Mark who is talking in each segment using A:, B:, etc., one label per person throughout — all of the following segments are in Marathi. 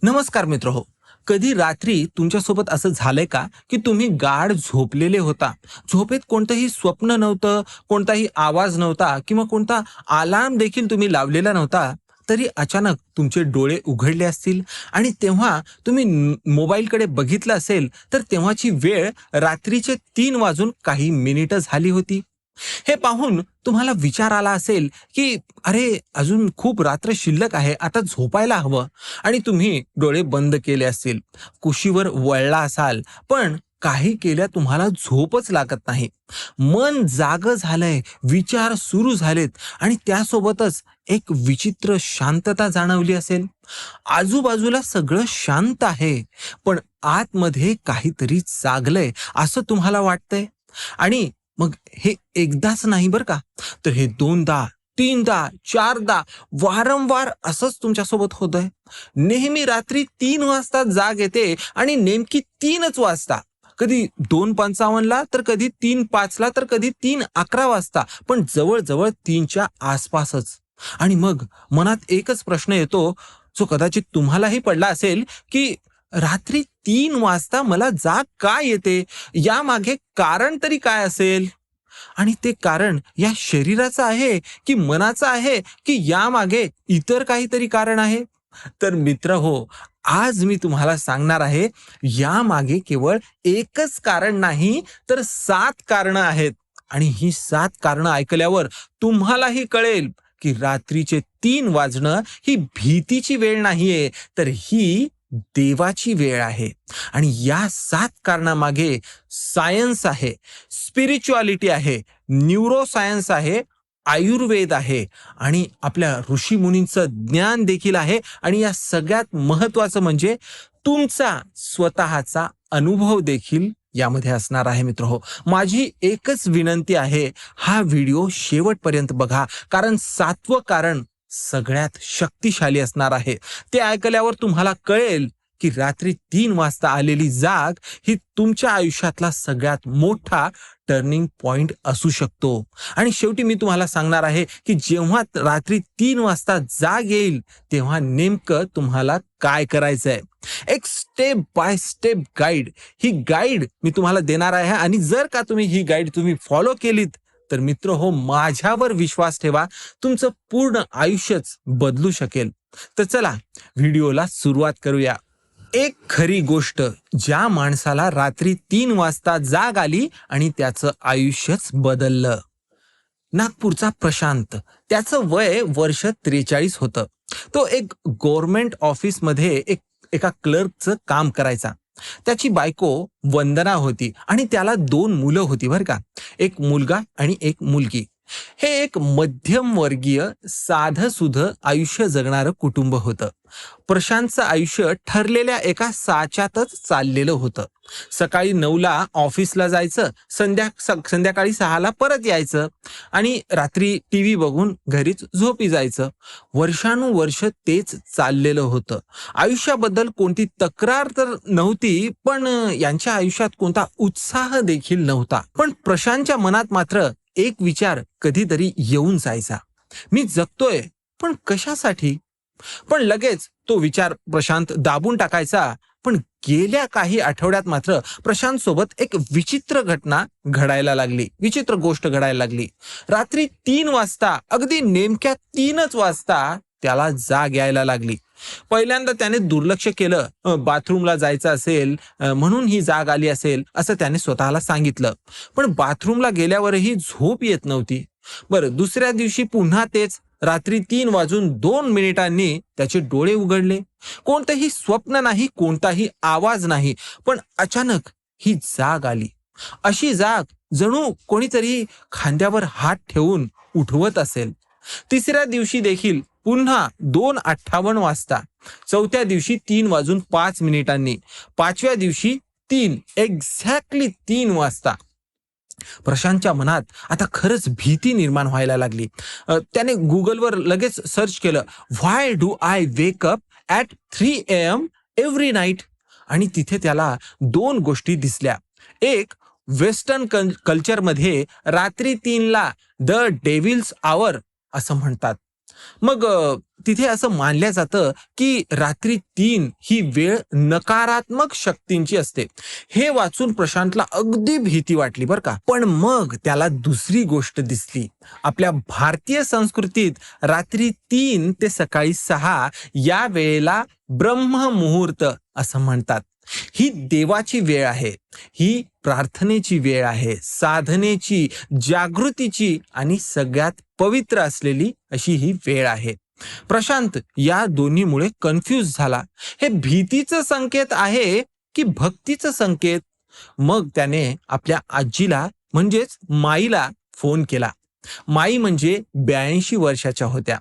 A: नमस्कार मित्र हो. कधी रात्री तुमच्यासोबत असं झालंय का की तुम्ही गाढ झोपलेले होता. झोपेत कोणतंही स्वप्न नव्हतं, कोणताही आवाज नव्हता किंवा कोणता अलार्म देखील तुम्ही लावलेला नव्हता. तरी अचानक तुमचे डोळे उघडले असतील आणि तेव्हा तुम्ही मोबाईलकडे बघितलं असेल तर तेव्हाची वेळ रात्रीचे 3 वाजून काही मिनिटं झाली होती. हे पाहून तुम्हाला विचार आला असेल की अरे, अजून खूप रात्र शिल्लक आहे, आता झोपायला हवं. आणि तुम्ही डोळे बंद केले असतील, कुशीवर वळला असाल, पण काही केल्या तुम्हाला झोपच लागत नाही. मन जागं झालंय, विचार सुरू झालेत आणि त्यासोबतच एक विचित्र शांतता जाणवली असेल. आजूबाजूला सगळं शांत आहे, पण आतमध्ये काहीतरी जागलंय असं तुम्हाला वाटतंय. आणि मग हे एकदाच नाही बरं का, तर हे दोनदा, तीनदा, चारदा वारंवार असंच तुमच्यासोबत होतंय. नेहमी रात्री 3 वाजता जाग येते आणि नेमकी 3च वाजता. कधी 2:55ला तर कधी 3:05ला तर कधी 3:11 वाजता, पण जवळ-जवळ 3च्या आसपासच. आणि मग मनात एकच प्रश्न येतो, जो कदाचित तुम्हालाही पडला असेल, की रात्री 3 वाजता मला जाग का येते? यामागे कारण तरी काय असेल? आणि ते कारण या शरीराचं आहे, की मनाचं आहे, की यामागे इतर काहीतरी कारण आहे? तर मित्र हो, आज मी तुम्हाला सांगणार आहे, यामागे केवळ एकच कारण नाही, तर 7 कारणं आहेत. आणि ही 7 कारणं ऐकल्यावर तुम्हालाही कळेल, की रात्रीचे 3 वाजणं ही भीतीची वेळ नाहीये, तर ही देवाची वेळ आहे. आणि या 7 कारणामागे सायन्स आहे, स्पिरिच्युअलिटी आहे, न्यूरोसायन्स आहे, आयुर्वेद आहे आणि आपल्या ऋषीमुनींचं ज्ञान देखील आहे. आणि या सगळ्यात महत्वाचं म्हणजे तुमचा स्वतःचा अनुभव देखील यामध्ये असणार आहे. मित्र हो, माझी एकच विनंती आहे, हा व्हिडिओ शेवटपर्यंत बघा, कारण 7वं कारण सगळ्यात शक्तिशाली असणार आहे. ते ऐकल्यावर तुम्हाला कळेल की रात्री 3 वाजता आलेली जाग ही तुमच्या आयुष्यातला सगळ्यात मोठा टर्निंग पॉइंट असू शकतो. आणि शेवटी मी तुम्हाला सांगणार आहे की जेव्हा रात्री 3 वाजता जाग येईल, तेव्हा नेमकं तुम्हाला काय करायचंय. एक step by step guide, he guide मी तुम्हाला देणार आहे. आणि जर का तुम्ही ही गाईड फॉलो केलीत, तर मित्र हो, माझ्यावर विश्वास ठेवा, तुमचं पूर्ण आयुष्यच बदलू शकेल. तर चला व्हिडिओला सुरुवात करूया. एक खरी गोष्ट, ज्या माणसाला रात्री 3 वाजता जाग आली आणि त्याचं आयुष्यच बदललं. नागपूरचा प्रशांत, त्याचं वय वर्ष 43 होतं. तो एक गव्हर्नमेंट ऑफिसमध्ये एका क्लर्कचं काम करायचा. त्याची बायको वंदना होती आणि त्याला 2 मुलं होती बरं का. एक मुलगा आणि एक मुलगी. हे एक मध्यमवर्गीय साधंसुधं आयुष्य जगणारं कुटुंब होतं. प्रशांतचं आयुष्य ठरलेल्या एका साच्यातच चाललेलं होतं. सकाळी 9ला ऑफिसला जायचं, संध्याकाळी 6ला परत यायचं आणि रात्री टीव्ही बघून घरीच झोपी जायचं. वर्षानुवर्ष तेच चाललेलं होतं. आयुष्याबद्दल कोणती तक्रार तर नव्हती, पण यांच्या आयुष्यात कोणता उत्साह देखील नव्हता. पण प्रशांतच्या मनात मात्र एक विचार कधीतरी येऊन जायचा, मी जगतोय पण कशासाठी? पण लगेच तो विचार प्रशांत दाबून टाकायचा. पण गेल्या काही आठवड्यात मात्र प्रशांत सोबत एक विचित्र गोष्ट घडायला लागली. रात्री 3 वाजता, अगदी नेमक्या 3च वाजता त्याला जाग यायला लागली. पहिल्यांदा त्याने दुर्लक्ष केलं, बाथरूमला जायचं असेल म्हणून ही जाग आली असेल असं त्याने स्वतःला सांगितलं. पण बाथरूमला गेल्यावरही झोप येत नव्हती. बरं, दुसऱ्या दिवशी पुन्हा तेच. रात्री 3 वाजून 2 मिनिटांनी त्याचे डोळे उघडले. कोणतंही स्वप्न नाही, कोणताही आवाज नाही, पण अचानक ही जाग आली. अशी जाग जणू कोणीतरी खांद्यावर हात ठेवून उठवत असेल. तिसऱ्या दिवशी देखील पुन्हा 2:58 वाजता. चौथ्या दिवशी 3 वाजून 5 मिनिटांनी. पाचव्या दिवशी एक्झॅक्टली 3 वाजता. प्रशांतच्या मनात आता खरंच भीती निर्माण व्हायला लागली. त्याने गुगलवर लगेच सर्च केलं, why do I wake up at 3 AM every night. आणि तिथे त्याला 2 गोष्टी दिसल्या. एक, वेस्टर्न कल्चरमध्ये रात्री 3ला द डेव्हिल्स आवर असं म्हणतात. मग तिथे असं मानलं जातं की रात्री 3 ही वेळ नकारात्मक शक्तींची असते. हे वाचून प्रशांतला अगदी भीती वाटली बरं का. पण मग त्याला दुसरी गोष्ट दिसली. आपल्या भारतीय संस्कृतीत रात्री 3 ते सकाळी 6 या वेळेला ब्रह्ममुहूर्त असं म्हणतात. ही देवाची वेळ आहे. ही प्रार्थनेची वेळ आहे, साधनेची, जागृतीची आणि सगळ्यात पवित्र असलेली अशी ही वेळ आहे. प्रशांत या दोन्हीमुळे कन्फ्यूज झाला. हे भीतीचं संकेत आहे की भक्तीचं संकेत? मग त्याने आपल्या आजीला म्हणजेच माईला फोन केला. माई म्हणजे 82 वर्षाच्या होत्या.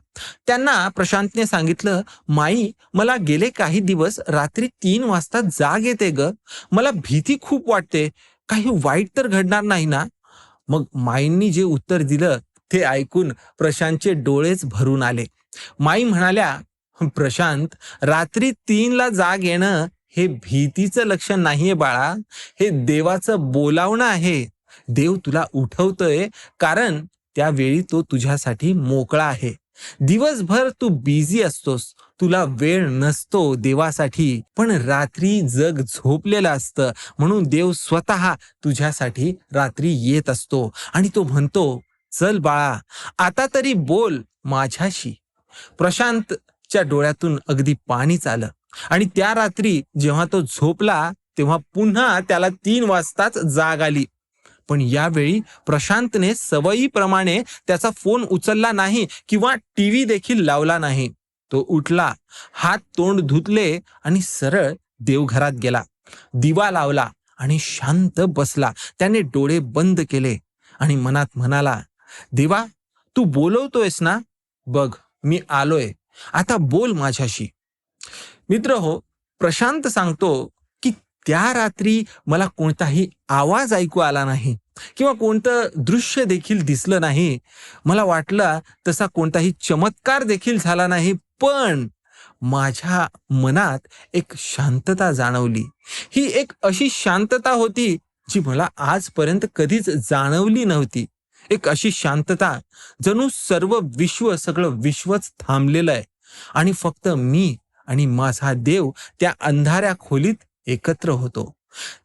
A: त्यांना प्रशांतने सांगितलं, "माई, मला गेले काही दिवस रात्री 3 वाजता जाग येते ग. मला भीती खूप वाटते. काही वाईट तर घडणार नाही ना?" मग माईंनी जे उत्तर दिलं ते ऐकून प्रशांतचे डोळेच भरून आले. माई म्हणाल्या, "प्रशांत, रात्री 3 ला जाग येणं हे भीतीचं लक्षण नाहीये बाळा. हे देवाचं बोलावणं आहे. देव तुला उठवतोय कारण त्यावेळी तो तुझ्यासाठी मोकळा आहे. दिवसभर तू बिझी असतोस, तुला वेळ नसतो देवासाठी, पण रात्री जग झोपलेलं असतं म्हणून देव स्वतः तुझ्यासाठी रात्री येत असतो आणि तो म्हणतो, चल बाळा, आता तरी बोल माझ्याशी." प्रशांतच्या डोळ्यातून अगदी पाणीच आलं आणि त्या रात्री जेव्हा तो झोपला तेव्हा पुन्हा त्याला 3 वाजताच जाग आली. पण यावेळी प्रशांतने सवयीप्रमाणे त्याचा फोन उचलला नाही किंवा टीव्ही देखील लावला नाही. तो उठला, हात तोंड धुतले आणि सरळ देवघरात गेला. दिवा लावला आणि शांत बसला. त्याने डोळे बंद केले आणि मनात म्हणाला, "देवा, तू बोलवतोयस ना? बघ, मी आलोय. आता बोल माझ्याशी." मित्र हो, प्रशांत सांगतो की त्या रात्री मला कोणताही आवाज ऐकू आला नाही किंवा कोणतं दृश्य देखील दिसलं नाही. मला वाटलं तसा कोणताही चमत्कार देखील झाला नाही. पण माझ्या मनात एक शांतता जाणवली. ही एक अशी शांतता होती जी मला आजपर्यंत कधीच जाणवली नव्हती. एक अशी शांतता जणू सर्व विश्व, सगळं विश्वच थांबलेलं आहे आणि फक्त मी आणि माझा देव त्या अंधाऱ्या खोलीत एकत्र होतो.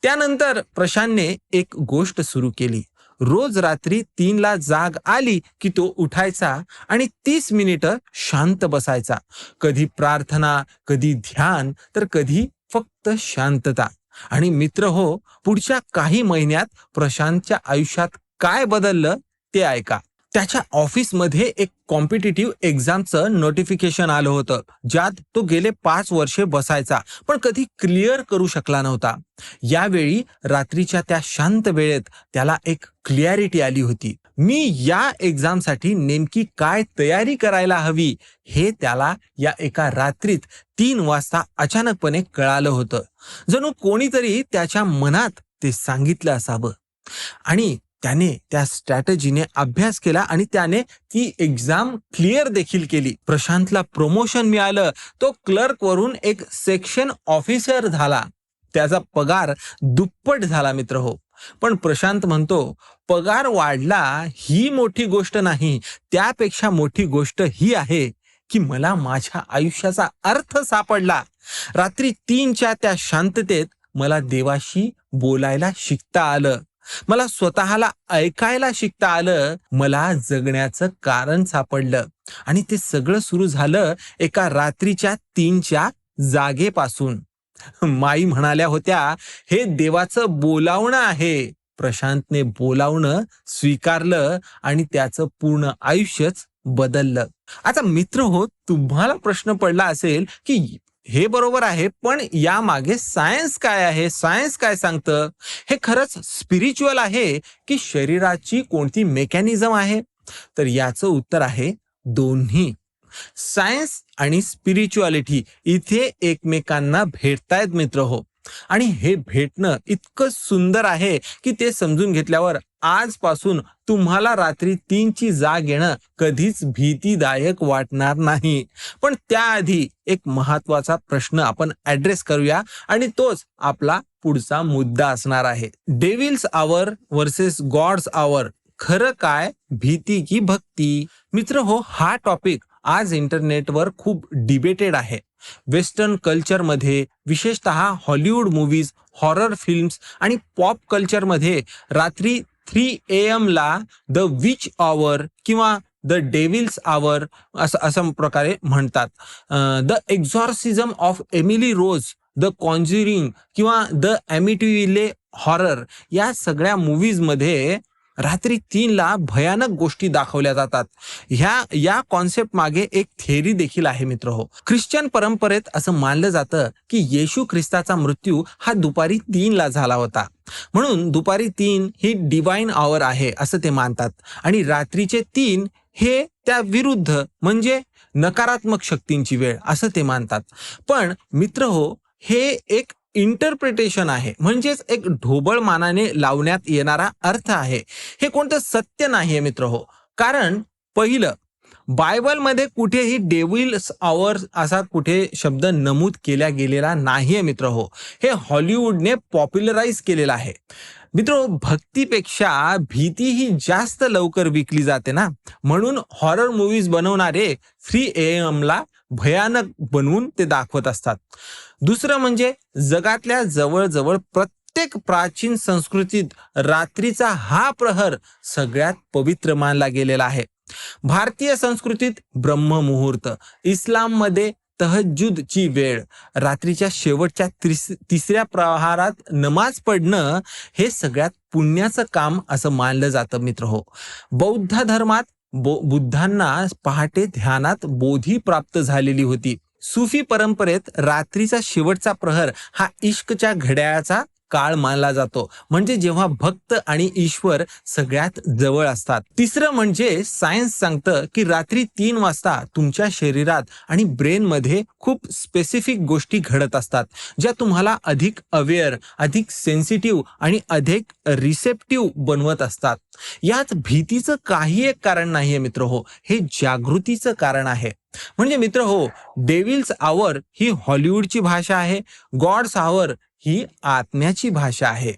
A: त्यानंतर प्रशांतने एक गोष्ट सुरू केली. रोज रात्री 3 ला जाग आली की तो उठायचा आणि 30 मिनिटं शांत बसायचा. कधी प्रार्थना, कधी ध्यान, तर कधी फक्त शांतता. आणि मित्र हो, पुढच्या काही महिन्यात प्रशांतच्या आयुष्यात काय बदललं ते ऐका. त्याच्या ऑफिसमध्ये एक कॉम्पिटिटिव्ह एक्झामचं नोटिफिकेशन आलं होतं, ज्यात तो गेले 5 वर्षे बसायचा, पण कधी क्लिअर करू शकला नव्हता. यावेळी रात्रीच्या त्या शांत वेळेत त्याला एक क्लिअरिटी आली होती. मी या एक्झामसाठी नेमकी काय तयारी करायला हवी हे त्याला या एका रात्रीत 3 वाजता अचानकपणे कळालं होतं. जणू कोणीतरी त्याच्या मनात ते सांगितलं असावं. आणि त्याने त्या स्ट्रॅटेजीने अभ्यास केला आणि त्याने ती एक्झाम क्लिअर देखील केली. प्रशांतला प्रमोशन मिळालं. तो क्लर्क वरून एक सेक्शन ऑफिसर झाला. त्याचा पगार दुप्पट झाला मित्र हो. पण प्रशांत म्हणतो, पगार वाढला ही मोठी गोष्ट नाही. त्यापेक्षा मोठी गोष्ट ही आहे की मला माझ्या आयुष्याचा अर्थ सापडला. रात्री 3च्या त्या शांततेत मला देवाशी बोलायला शिकता आलं. मला स्वतःला ऐकायला शिकता आलं. मला जगण्याचं कारण सापडलं. आणि ते सगळं सुरू झालं एका रात्रीच्या 3च्या जागेपासून. माई म्हणाल्या होत्या, हे देवाचं बोलावणं आहे. प्रशांतने बोलावणं स्वीकारलं आणि त्याचं पूर्ण आयुष्यच बदललं. आता मित्र हो, तुम्हाला प्रश्न पडला असेल की हे बरोबर आहे, पण यामागे सायन्स काय आहे? सायन्स काय सांगतं? हे खरंच स्पिरिच्युअल आहे की शरीराची कोणती मेकॅनिझम आहे? तर याचं उत्तर आहे दोन्ही. सायन्स आणि स्पिरिच्युअलिटी इथे एकमेकांना भेटतायत मित्र हो. आणि हे भेटणं इतकं सुंदर आहे की ते समजून घेतल्यावर आजपासून तुम्हाला रात्री 3ची जाग येणं कधीच भीतीदायक वाटणार नाही. पण त्याआधी एक महत्वाचा प्रश्न आपण ऍड्रेस करूया आणि तोच आपला पुढचा मुद्दा असणार आहे. डेव्हिल्स आवर वर्सेस गॉड्स आवर, खरं काय, भीती की भक्ती? मित्र हो, हा टॉपिक आज इंटरनेटवर खूप डिबेटेड आहे. वेस्टर्न कल्चरमध्ये, विशेषतः हॉलिवूड मूव्हीज, हॉरर फिल्म्स आणि पॉप कल्चरमध्ये रात्री 3 AM ला द विच आवर किंवा द डेव्हिल्स आवर असं असं प्रकारे म्हणतात. The exorcism of Emily Rose, the conjuring किंवा द ॲमिटिव्हिले हॉरर या सगळ्या मूव्हीजमध्ये रात्री 3ला भयानक गोष्टी दाखवल्या जातात. या कॉन्सेप्ट मागे एक थेअरी देखील आहे मित्र हो. ख्रिश्चन परंपरेत असं मानलं जातं की येशू ख्रिस्ताचा मृत्यू हा दुपारी 3ला झाला होता. म्हणून दुपारी 3 ही डिवाइन आवर आहे असं ते मानतात आणि रात्रीचे 3 हे त्या विरुद्ध म्हणजे नकारात्मक शक्तींची वेळ असं ते मानतात. पण मित्र हो, हे एक इंटरप्रिटेशन आहे, म्हणजेच एक ढोबळ मानाने लावण्यात येणारा अर्थ आहे. हे कोणतं सत्य नाहीये मित्र हो. कारण पहिलं, बायबलमध्ये कुठेही डेव्हिल्स आवर असा कुठे शब्द नमूद केला गेलेला नाहीये मित्र हो. हे हॉलिवूडने पॉप्युलराइज केलेलं आहे. मित्र, भक्तीपेक्षा भीती ही जास्त लवकर विकली जाते ना, म्हणून हॉरर मूव्हीज बनवणारे 3 AM ला भयानक बनवून ते दाखवत असतात. दुसरं म्हणजे जगातल्या जवळजवळ प्रत्येक प्राचीन संस्कृतीत रात्रीचा हा प्रहर सगळ्यात पवित्र मानला गेलेला आहे. भारतीय संस्कृतीत ब्रह्ममुहूर्त, इस्लाममध्ये तहज्जुदची वेळ, रात्रीच्या शेवटच्या तिसऱ्या प्रहारात नमाज पडणं हे सगळ्यात पुण्याचं काम असं मानलं जातं मित्र हो. बौद्ध धर्मात बुद्धांना पहाटे ध्यानात बोधी प्राप्त झालेली होती. सुफी परंपरेत रात्रीचा शेवटचा प्रहर हा इश्कच्या घड्याळाचा काळ मानला जातो, म्हणजे जेव्हा भक्त आणि ईश्वर सगळ्यात जवळ असतात. तिसरं म्हणजे सायन्स सांगतं की रात्री 3 वाजता तुमच्या शरीरात आणि ब्रेनमध्ये खूप स्पेसिफिक गोष्टी घडत असतात, ज्या तुम्हाला अधिक अवेअर, अधिक सेन्सिटिव्ह आणि अधिक रिसेप्टिव्ह बनवत असतात. यात भीतीचं काही एक कारण नाहीये मित्र हो, हे जागृतीचं कारण आहे. म्हणजे मित्र हो, डेव्हिल्स आवर ही हॉलिवूडची भाषा आहे, गॉड्स आवर ही आत्म्याची भाषा आहे.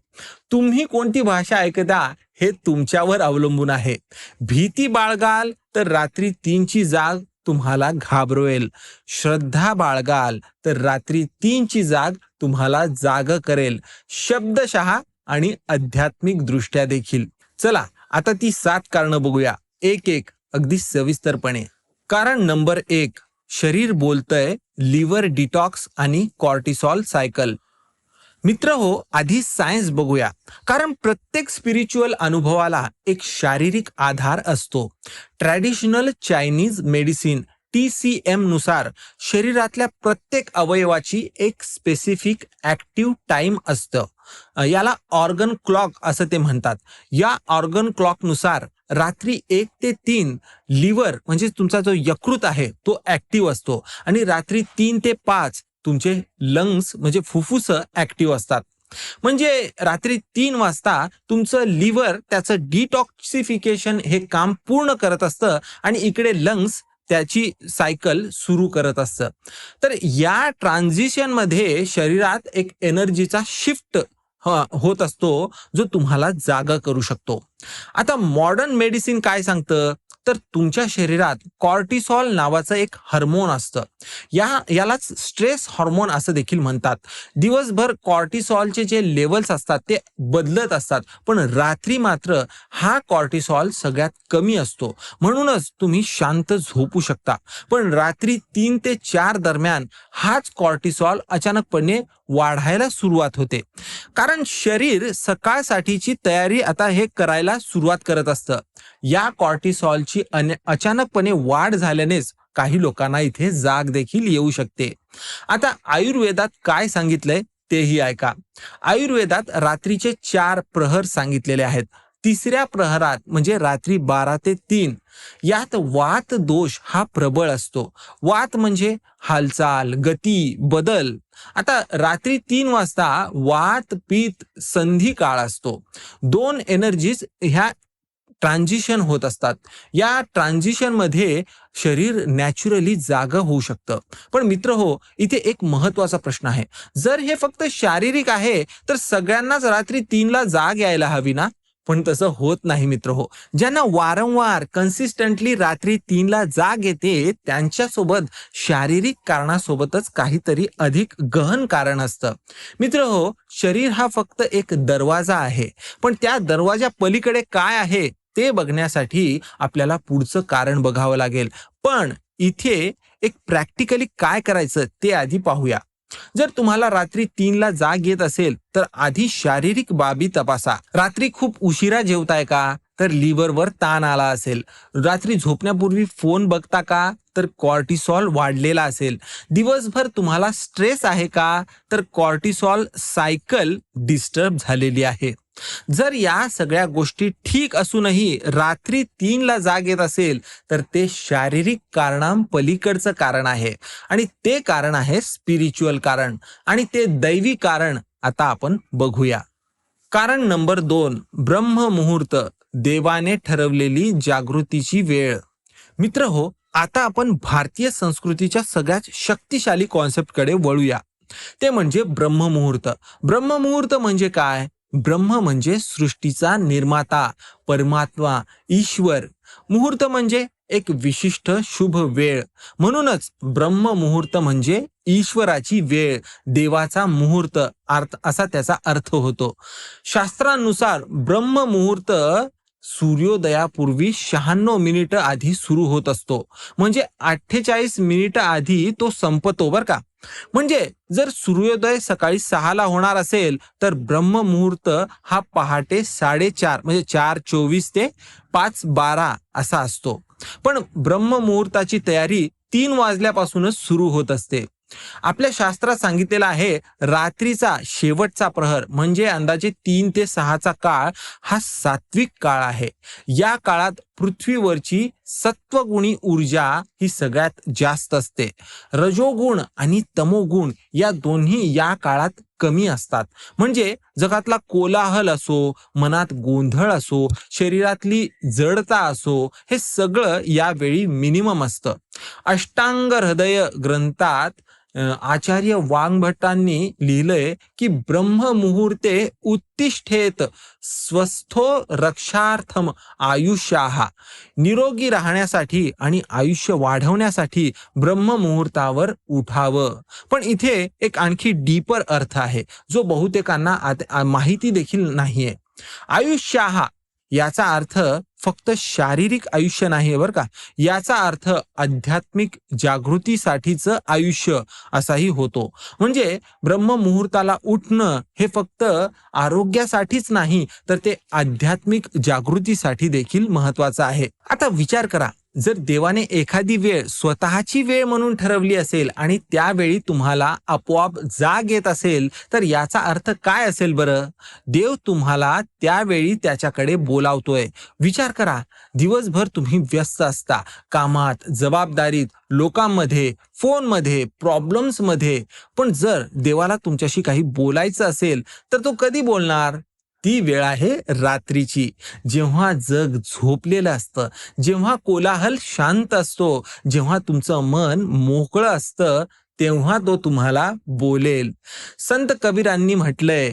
A: तुम्ही कोणती भाषा ऐकता हे तुमच्यावर अवलंबून आहे. भीती बाळगाल तर रात्री 3ची जाग तुम्हाला घाबरवेल. श्रद्धा बाळगाल तर रात्री 3ची जाग तुम्हाला जाग करेल, शब्दशः आणि आध्यात्मिक दृष्ट्या देखील. चला आता ती 7 कारणं बघूया, एक एक अगदी सविस्तरपणे. कारण नंबर 1, शरीर बोलतंय, लिव्हर डिटॉक्स आणि कॉर्टिसॉल सायकल. मित्र हो, आधी सायन्स बघूया. कारण प्रत्येक स्पिरिच्युअल अनुभवाला एक शारीरिक आधार असतो. ट्रॅडिशनल चायनीज मेडिसिन TCM नुसार शरीरातल्या प्रत्येक अवयवाची एक स्पेसिफिक ऍक्टिव्ह टाइम असतं. याला ऑर्गन क्लॉक असं ते म्हणतात. या ऑर्गन क्लॉक नुसार रात्री 1 ते 3 लिव्हर म्हणजे तुमचा जो यकृत आहे तो ऍक्टिव्ह असतो आणि रात्री 3 ते 5 तुमचे लंग्स म्हणजे फुफ्फुस ऍक्टिव्ह असतात. म्हणजे रात्री 3 वाजता तुमचं लिव्हर त्याचं डिटॉक्सिफिकेशन हे काम पूर्ण करत असतं आणि इकडे लंग्स त्याची सायकल सुरू करत असतं. तर या ट्रान्झिशन मध्ये शरीरात एक एनर्जीचा शिफ्ट होत असतो, जो तुम्हाला जागा करू शकतो. आता मॉडर्न मेडिसिन काय सांगतं, तर तुमच्या शरीरात कॉर्टिसॉल नावाचं एक हार्मोन असतं. यालाच स्ट्रेस हार्मोन असं देखील म्हणतात. दिवसभर कॉर्टिसॉलचे जे लेवल्स असतात ते बदलत असतात, पण रात्री मात्र हा कॉर्टिसॉल सगळ्यात कमी असतो. म्हणूनच तुम्ही शांत झोपू शकता. पण रात्री 3 ते 4 दरम्यान हाच कॉर्टिसॉल अचानकपणे वाढायला सुरुवात होते. कारण शरीर सकाळसाठीची तयारी आता हे करायला सुरुवात करत असतं. या कॉर्टिसॉलची अचानकपणे वाढ झाल्यानेच काही लोकांना इथे जाग देखील येऊ शकते. आता आयुर्वेदात काय सांगितलंय तेही ऐका. आयुर्वेदात रात्रीचे 4 प्रहर सांगितलेले आहेत. तिसऱ्या प्रहरात म्हणजे रात्री 12 ते 3 यात वात दोष हा प्रबळ असतो. वात म्हणजे हालचाल, गती, बदल. आता रात्री 3 वाजता वात पित्त संधी काळ असतो. 2 एनर्जीज ह्या ट्रान्झिशन होत असतात. या ट्रान्झिशन मध्ये शरीर नॅचरली जागा होऊ शकतं. पण मित्र हो, इथे एक महत्वाचा प्रश्न आहे. जर हे फक्त शारीरिक आहे तर सगळ्यांनाच रात्री 3ला जाग यायला हवी ना? पण तसं होत नाही मित्र हो. ज्यांना वारंवार कन्सिस्टंटली रात्री 3ला जाग येते त्यांच्यासोबत शारीरिक कारणासोबतच काहीतरी अधिक गहन कारण असतं. मित्र हो, शरीर हा फक्त एक दरवाजा आहे, पण त्या दरवाजा पलीकडे काय आहे ते बघण्यासाठी आपल्याला पुढचं कारण बघावं लागेल. पण इथे एक प्रॅक्टिकली काय करायचं ते आधी पाहूया. जर तुम्हाला रात्री 3ला जाग येत असेल तर आधी शारीरिक बाबी तपासा. रात्री खूप उशिरा जेवताय का? तर लिव्हरवर ताण आला असेल. रात्री झोपण्यापूर्वी फोन बघता का? तर कॉर्टिसॉल वाढलेला असेल. दिवसभर तुम्हाला स्ट्रेस आहे का? तर कॉर्टिसॉल सायकल डिस्टर्ब झालेली आहे. जर या सगळ्या गोष्टी ठीक असूनही रात्री 3ला जाग येत असेल तर ते शारीरिक कारणांपलीकडचं कारण आहे आणि ते कारण आहे स्पिरिच्युअल कारण आणि ते दैवी कारण आता आपण बघूया. कारण नंबर 2, ब्रह्ममुहूर्त, देवाने ठरवलेली जागृतीची वेळ. मित्र हो, आता आपण भारतीय संस्कृतीच्या सगळ्यात शक्तिशाली कॉन्सेप्टकडे वळूया. ते म्हणजे ब्रह्ममुहूर्त. ब्रह्ममुहूर्त म्हणजे काय? ब्रह्म म्हणजे सृष्टीचा निर्माता, परमात्मा, ईश्वर. मुहूर्त म्हणजे एक विशिष्ट शुभ वेळ. म्हणूनच ब्रह्ममुहूर्त म्हणजे ईश्वराची वेळ, देवाचा मुहूर्त असा त्याचा अर्थ होतो. शास्त्रानुसार ब्रह्ममुहूर्त सूर्योदयापूर्वी 96 मिनिटं आधी सुरू होत असतो. म्हणजे 48 मिनिटं आधी तो संपतो बरं का. म्हणजे जर सूर्योदय सकाळी 6ला होणार असेल तर ब्रह्ममुहूर्त हा पहाटे 4:30 म्हणजे 4:24 ते 5:12 असा असतो. पण ब्रह्ममुहूर्ताची तयारी 3 वाजल्यापासूनच सुरू होत असते. आपल्या शास्त्रात सांगितलेलं आहे रात्रीचा शेवटचा प्रहर म्हणजे अंदाजे 3 ते 6चा काळ हा सात्विक काळ आहे. या काळात पृथ्वीवरची सत्वगुणी ऊर्जा ही सगळ्यात जास्त असते. रजोगुण आणि तमोगुण या दोन्ही या काळात कमी असतात. म्हणजे जगातला कोलाहल असो, मनात गोंधळ असो, शरीरातली जडता असो, हे सगळं यावेळी मिनिमम असतं. अष्टांग हृदय ग्रंथात आचार्य वाग्भटांनी लिहिलंय की ब्रह्ममुहूर्ते उत्तिष्ठेत स्वस्थो रक्षार्थम आयुष्याहा. निरोगी राहण्यासाठी आणि आयुष्य वाढवण्यासाठी ब्रह्ममुहूर्तावर उठावं. पण इथे एक आणखी डीपर अर्थ आहे जो बहुतेकांना माहिती देखील नाहीये. आयुष्याहा याचा अर्थ फक्त शारीरिक आयुष्य नाही बरं का. याचा अर्थ आध्यात्मिक जागृतीसाठीचं आयुष्य असाही होतो. म्हणजे ब्रह्ममुहूर्ताला उठणं हे फक्त आरोग्यासाठीच नाही तर ते आध्यात्मिक जागृतीसाठी देखील महत्वाचं आहे. आता विचार करा, जर देवाने एखादी वेळ स्वतःची वेळ म्हणून ठरवली असेल आणि त्यावेळी तुम्हाला आपोआप जाग येत असेल तर याचा अर्थ काय असेल बरं? देव तुम्हाला त्यावेळी त्याच्याकडे बोलावतोय. विचार करा, दिवसभर तुम्ही व्यस्त असता, कामात, जबाबदारीत, लोकांमध्ये, फोनमध्ये, प्रॉब्लेम्समध्ये. पण जर देवाला तुमच्याशी काही बोलायचं असेल तर तो कधी बोलणार? ती वेळ आहे रात्रीची, जेव्हा जग झोपलेलं असतं, जेव्हा कोलाहल शांत असतो, जेव्हा तुमचं मन मोकळं असतं, तेव्हा तो तुम्हाला बोलेल. संत कबीरांनी म्हटलंय,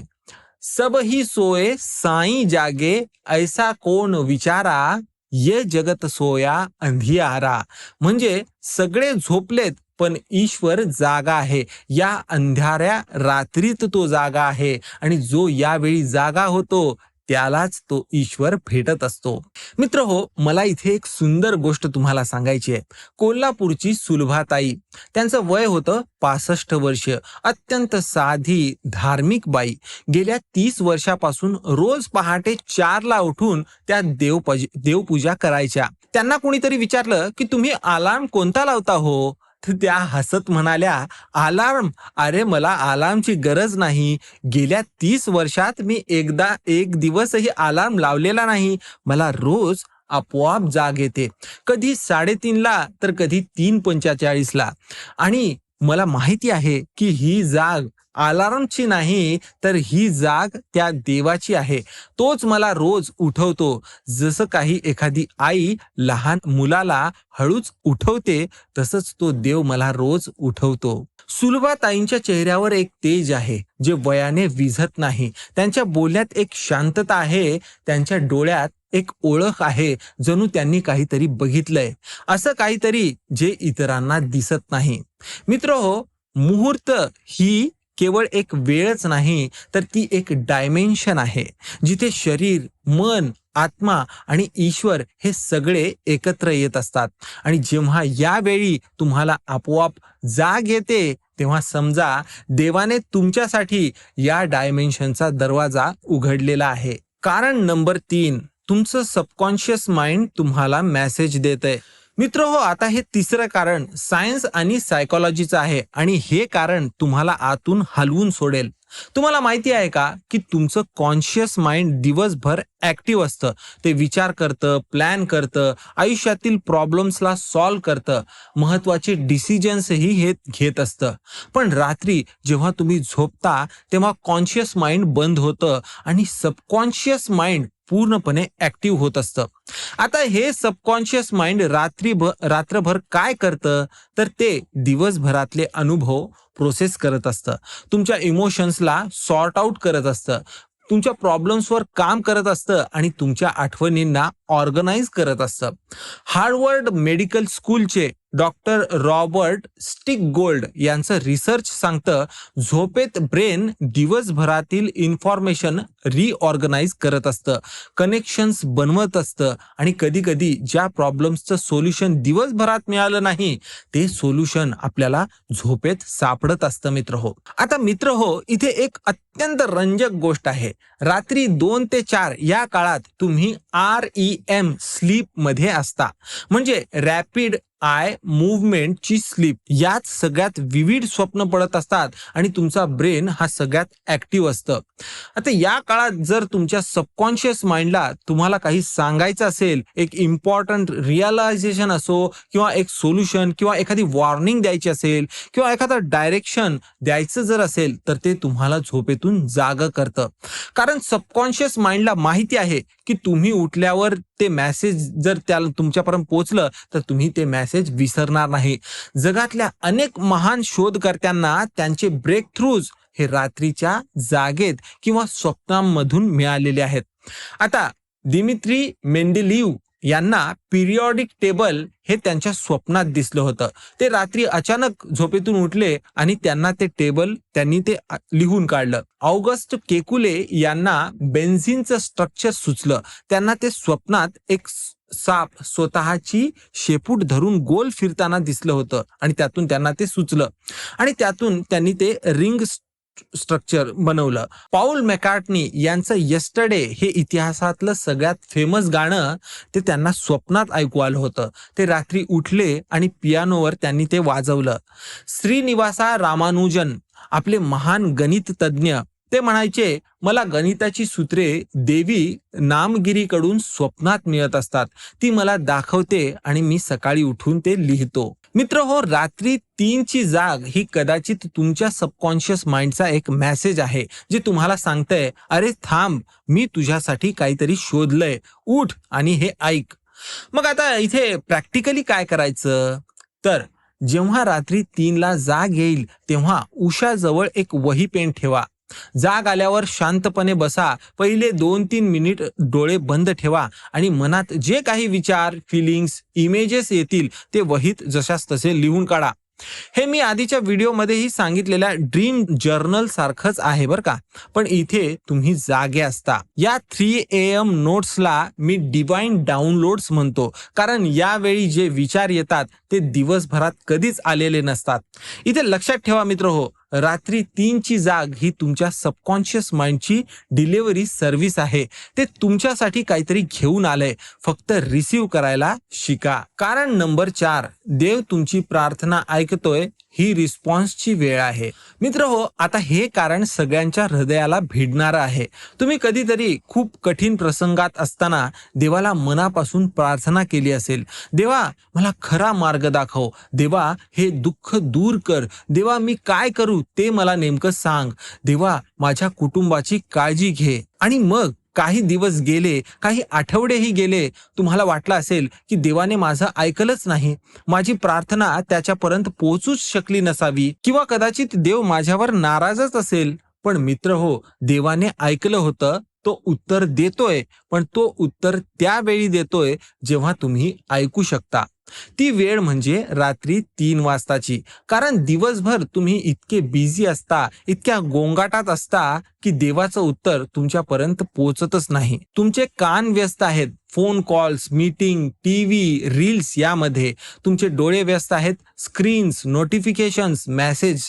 A: सब ही सोए साई जागे, ऐसा कोण विचारा, ये जगत सोया अंधियारा. म्हणजे सगळे झोपलेत पण ईश्वर जागा आहे. या अंधाऱ्या रात्रीत तो जागा आहे आणि जो यावेळी जागा होतो त्यालाच तो ईश्वर भेटत असतो. मित्र हो, मला इथे एक सुंदर गोष्ट तुम्हाला सांगायची आहे. कोल्हापूरची सुलभाताई, त्यांचं वय होतं 65 वर्ष. अत्यंत साधी धार्मिक बाई. गेल्या 30 वर्षापासून रोज पहाटे 4ला उठून त्या देवपूजा करायच्या. त्यांना कोणीतरी विचारलं की तुम्ही अलार्म कोणता लावता हो? तर त्या हसत म्हणाल्या, अलार्म? अरे मला अलार्मची गरज नाही. गेल्या 30 वर्षात मी एकदा एक दिवसही अलार्म लावलेला नाही. मला रोज आपोआप जाग येते. कधी 3:30ला तर कधी 3:45ला. आणि मला माहिती आहे की ही जाग अलार्मची नाही तर ही जाग त्या देवाची आहे. तोच मला रोज उठवतो. जसं काही एखादी आई लहान मुलाला हळूच उठवते तसंच तो देव मला रोज उठवतो. सुलभाताईंच्या चेहऱ्यावर एक तेज आहे जे वयाने विझत नाही. त्यांच्या बोलण्यात एक शांतता आहे. त्यांच्या डोळ्यात एक ओळख आहे. जणू त्यांनी काहीतरी बघितलंय, असं काहीतरी जे इतरांना दिसत नाही. मित्रहो, मुहूर्त ही केवळ एक वेळच नाही, तर ती एक डायमेन्शन आहे, जिथे शरीर, मन, आत्मा आणि ईश्वर हे सगळे एकत्र येत असतात. आणि जेव्हा यावेळी तुम्हाला आपोआप जाग येते, तेव्हा समजा देवाने तुमच्यासाठी या डायमेन्शनचा दरवाजा उघडलेला आहे. कारण नंबर 3, तुमचं सबकॉन्शियस माइंड तुम्हाला मेसेज देतंय. मित्रहो, आता हे तिसरं कारण सायन्स आणि सायकोलॉजीचं आहे आणि हे कारण तुम्हाला आतून हलवून सोडेल. तुम्हाला माहिती आहे का की तुमचं कॉन्शियस माइंड दिवसभर ऍक्टिव्ह असतं. ते विचार करतं, प्लॅन करतं, आयुष्यातील प्रॉब्लेम्सला सॉल्व्ह करतं, महत्वाचे डिसिजन्सही हे घेत असतं. पण रात्री जेव्हा तुम्ही झोपता तेव्हा कॉन्शियस माइंड बंद होतं आणि सबकॉन्शियस माइंड पूर्णपणे ऍक्टिव्ह होत असतं. आता हे सबकॉन्शियस माइंड रात्रभर काय करतं, तर ते दिवसभरातले अनुभव प्रोसेस करत असतं, तुमच्या इमोशन्सला सॉर्ट आउट करत असतं, तुमच्या प्रॉब्लेम्सवर काम करत असतं आणि तुमच्या आठवणींना ऑर्गनाइज करत असतं. हार्वर्ड मेडिकल स्कूलचे डॉक्टर रॉबर्ट स्टिक गोल्ड यांचं रिसर्च सांगतं, झोपेत ब्रेन दिवसभरातील इन्फॉर्मेशन रिऑर्गनाइज करत असतं, कनेक्शन्स बनवत असतं आणि कधी कधी ज्या प्रॉब्लेम्सचं सोल्युशन दिवसभरात मिळालं नाही, ते सोल्युशन आपल्याला झोपेत सापडत असतं. मित्रहो, आता मित्रहो, इथे एक अत्यंत रंजक गोष्ट आहे. रात्री 2 ते 4 या काळात तुम्ही REM स्लीप मध्ये असता, म्हणजे रॅपिड आय मूव्हमेंटची स्लीप. यात सगळ्यात विविध स्वप्न पडत असतात आणि तुमचा ब्रेन हा सगळ्यात ऍक्टिव्ह असतं. आता या काळात जर तुमच्या सबकॉन्शियस माइंडला तुम्हाला काही सांगायचं असेल, एक इम्पॉर्टंट रिअलायझेशन असो किंवा एक सोल्युशन किंवा एखादी वॉर्निंग द्यायची असेल किंवा एखादं डायरेक्शन द्यायचं जर असेल, तर ते तुम्हाला झोपेतून जाग करतं. कारण सबकॉन्शियस माइंडला माहिती आहे की तुम्ही उठल्यावर ते मेसेज जर त्याला तुमच्यापर्यंत पोहोचलं तर तुम्ही ते मेसेज विसरणार नाही. जगातल्या अनेक महान शोधकर्त्यांना त्यांचे ब्रेक थ्रूज हे रात्रीच्या जागेत किंवा स्वप्नांमधून मिळालेले आहेत. आता दिमित्री मेंडेलीव यांना पिरियॉडिक टेबल हे त्यांच्या स्वप्नात दिसलं होतं. ते रात्री अचानक झोपेतून उठले आणि त्यांनी ते लिहून काढलं. ऑगस्ट केकुले यांना बेन्झिनचं स्ट्रक्चर सुचलं. त्यांना ते स्वप्नात एक साप स्वतःची शेपूट धरून गोल फिरताना दिसलं होतं आणि त्यातून त्यांना ते सुचलं आणि त्यातून त्यांनी ते रिंग स्ट्रक्चर बनवलं. पॉल मॅकार्टनी यांचं यस्टरडे हे इतिहासातलं सगळ्यात फेमस गाणं ते त्यांना स्वप्नात ऐकू आलं होतं. ते रात्री उठले आणि पियानोवर त्यांनी ते वाजवलं. श्रीनिवासा रामानुजन, आपले महान गणित तज्ज्ञ, ते म्हणायचे, मला गणिताची सूत्रे देवी नामगिरीकडून स्वप्नात मिळत असतात. ती मला दाखवते आणि मी सकाळी उठून ते लिहितो. मित्र हो, रात्री 3ची जाग ही कदाचित तुमच्या सबकॉन्शियस माइंडचा एक मेसेज आहे, जे तुम्हाला सांगतंय, अरे थांब, मी तुझ्यासाठी काहीतरी शोधलंय, उठ आणि हे ऐक. मग आता इथे प्रॅक्टिकली काय करायचं, तर जेव्हा रात्री 3ला जाग येईल तेव्हा उशाजवळ एक वही पेन ठेवा. जाग आल्यावर शांतपणे बसा. पहिले 2-3 मिनिट डोळे बंद ठेवा आणि मनात जे काही विचार, फिलिंग्स, इमेजेस येतील ते वहीत जशास तसे लिहून काढा. हे मी आधीच्या व्हिडिओमध्येही सांगितलेल्या ड्रीम जर्नल सारखंच आहे बरं का, पण इथे तुम्ही जागे असता. या 3 AM नोट्सला मी डिवाइन डाउनलोड्स म्हणतो, कारण यावेळी जे विचार येतात ते दिवसभरात कधीच आलेले नसतात. इथे लक्षात ठेवा मित्र हो, रात्री 3ची जाग ही तुमच्या सबकॉन्शियस माइंडची डिलिव्हरी सर्व्हिस आहे. ते तुमच्यासाठी काहीतरी घेऊन आलंय, फक्त रिसीव्ह करायला शिका. कारण नंबर 4, देव तुमची प्रार्थना ऐकतोय, ही रिस्पॉन्सची वेळ आहे. मित्र हो, आता हे कारण सगळ्यांच्या हृदयाला भिडणारं आहे. तुम्ही कधीतरी खूप कठीण प्रसंगात असताना देवाला मनापासून प्रार्थना केली असेल, देवा मला खरा मार्ग दाखव, देवा हे दुःख दूर कर, देवा मी काय करू ते मला नेमकं सांग, देवा माझ्या कुटुंबाची काळजी घे. आणि मग काही दिवस गेले, काही आठवडेही गेले. तुम्हाला वाटलं असेल की देवाने माझं ऐकलंच नाही, माझी प्रार्थना त्याच्यापर्यंत पोहोचूच शकली नसावी, किंवा कदाचित देव माझ्यावर नाराजच असेल. पण मित्र हो, देवाने ऐकलं होतं. तो उत्तर देतोय, पण तो उत्तर त्यावेळी देतोय जेव्हा तुम्ही ऐकू शकता. ती वेळ म्हणजे रात्री 3 वाजताची. कारण दिवसभर तुम्ही इतके बिझी असता, इतक्या गोंगाटात असता, की देवाचं उत्तर तुमच्यापर्यंत पोहोचतच नाही. तुमचे कान व्यस्त आहेत phone calls, meeting, TV, reels यामध्ये. तुमचे डोळे व्यस्त आहेत स्क्रीन्स, नोटिफिकेशन्स, मेसेज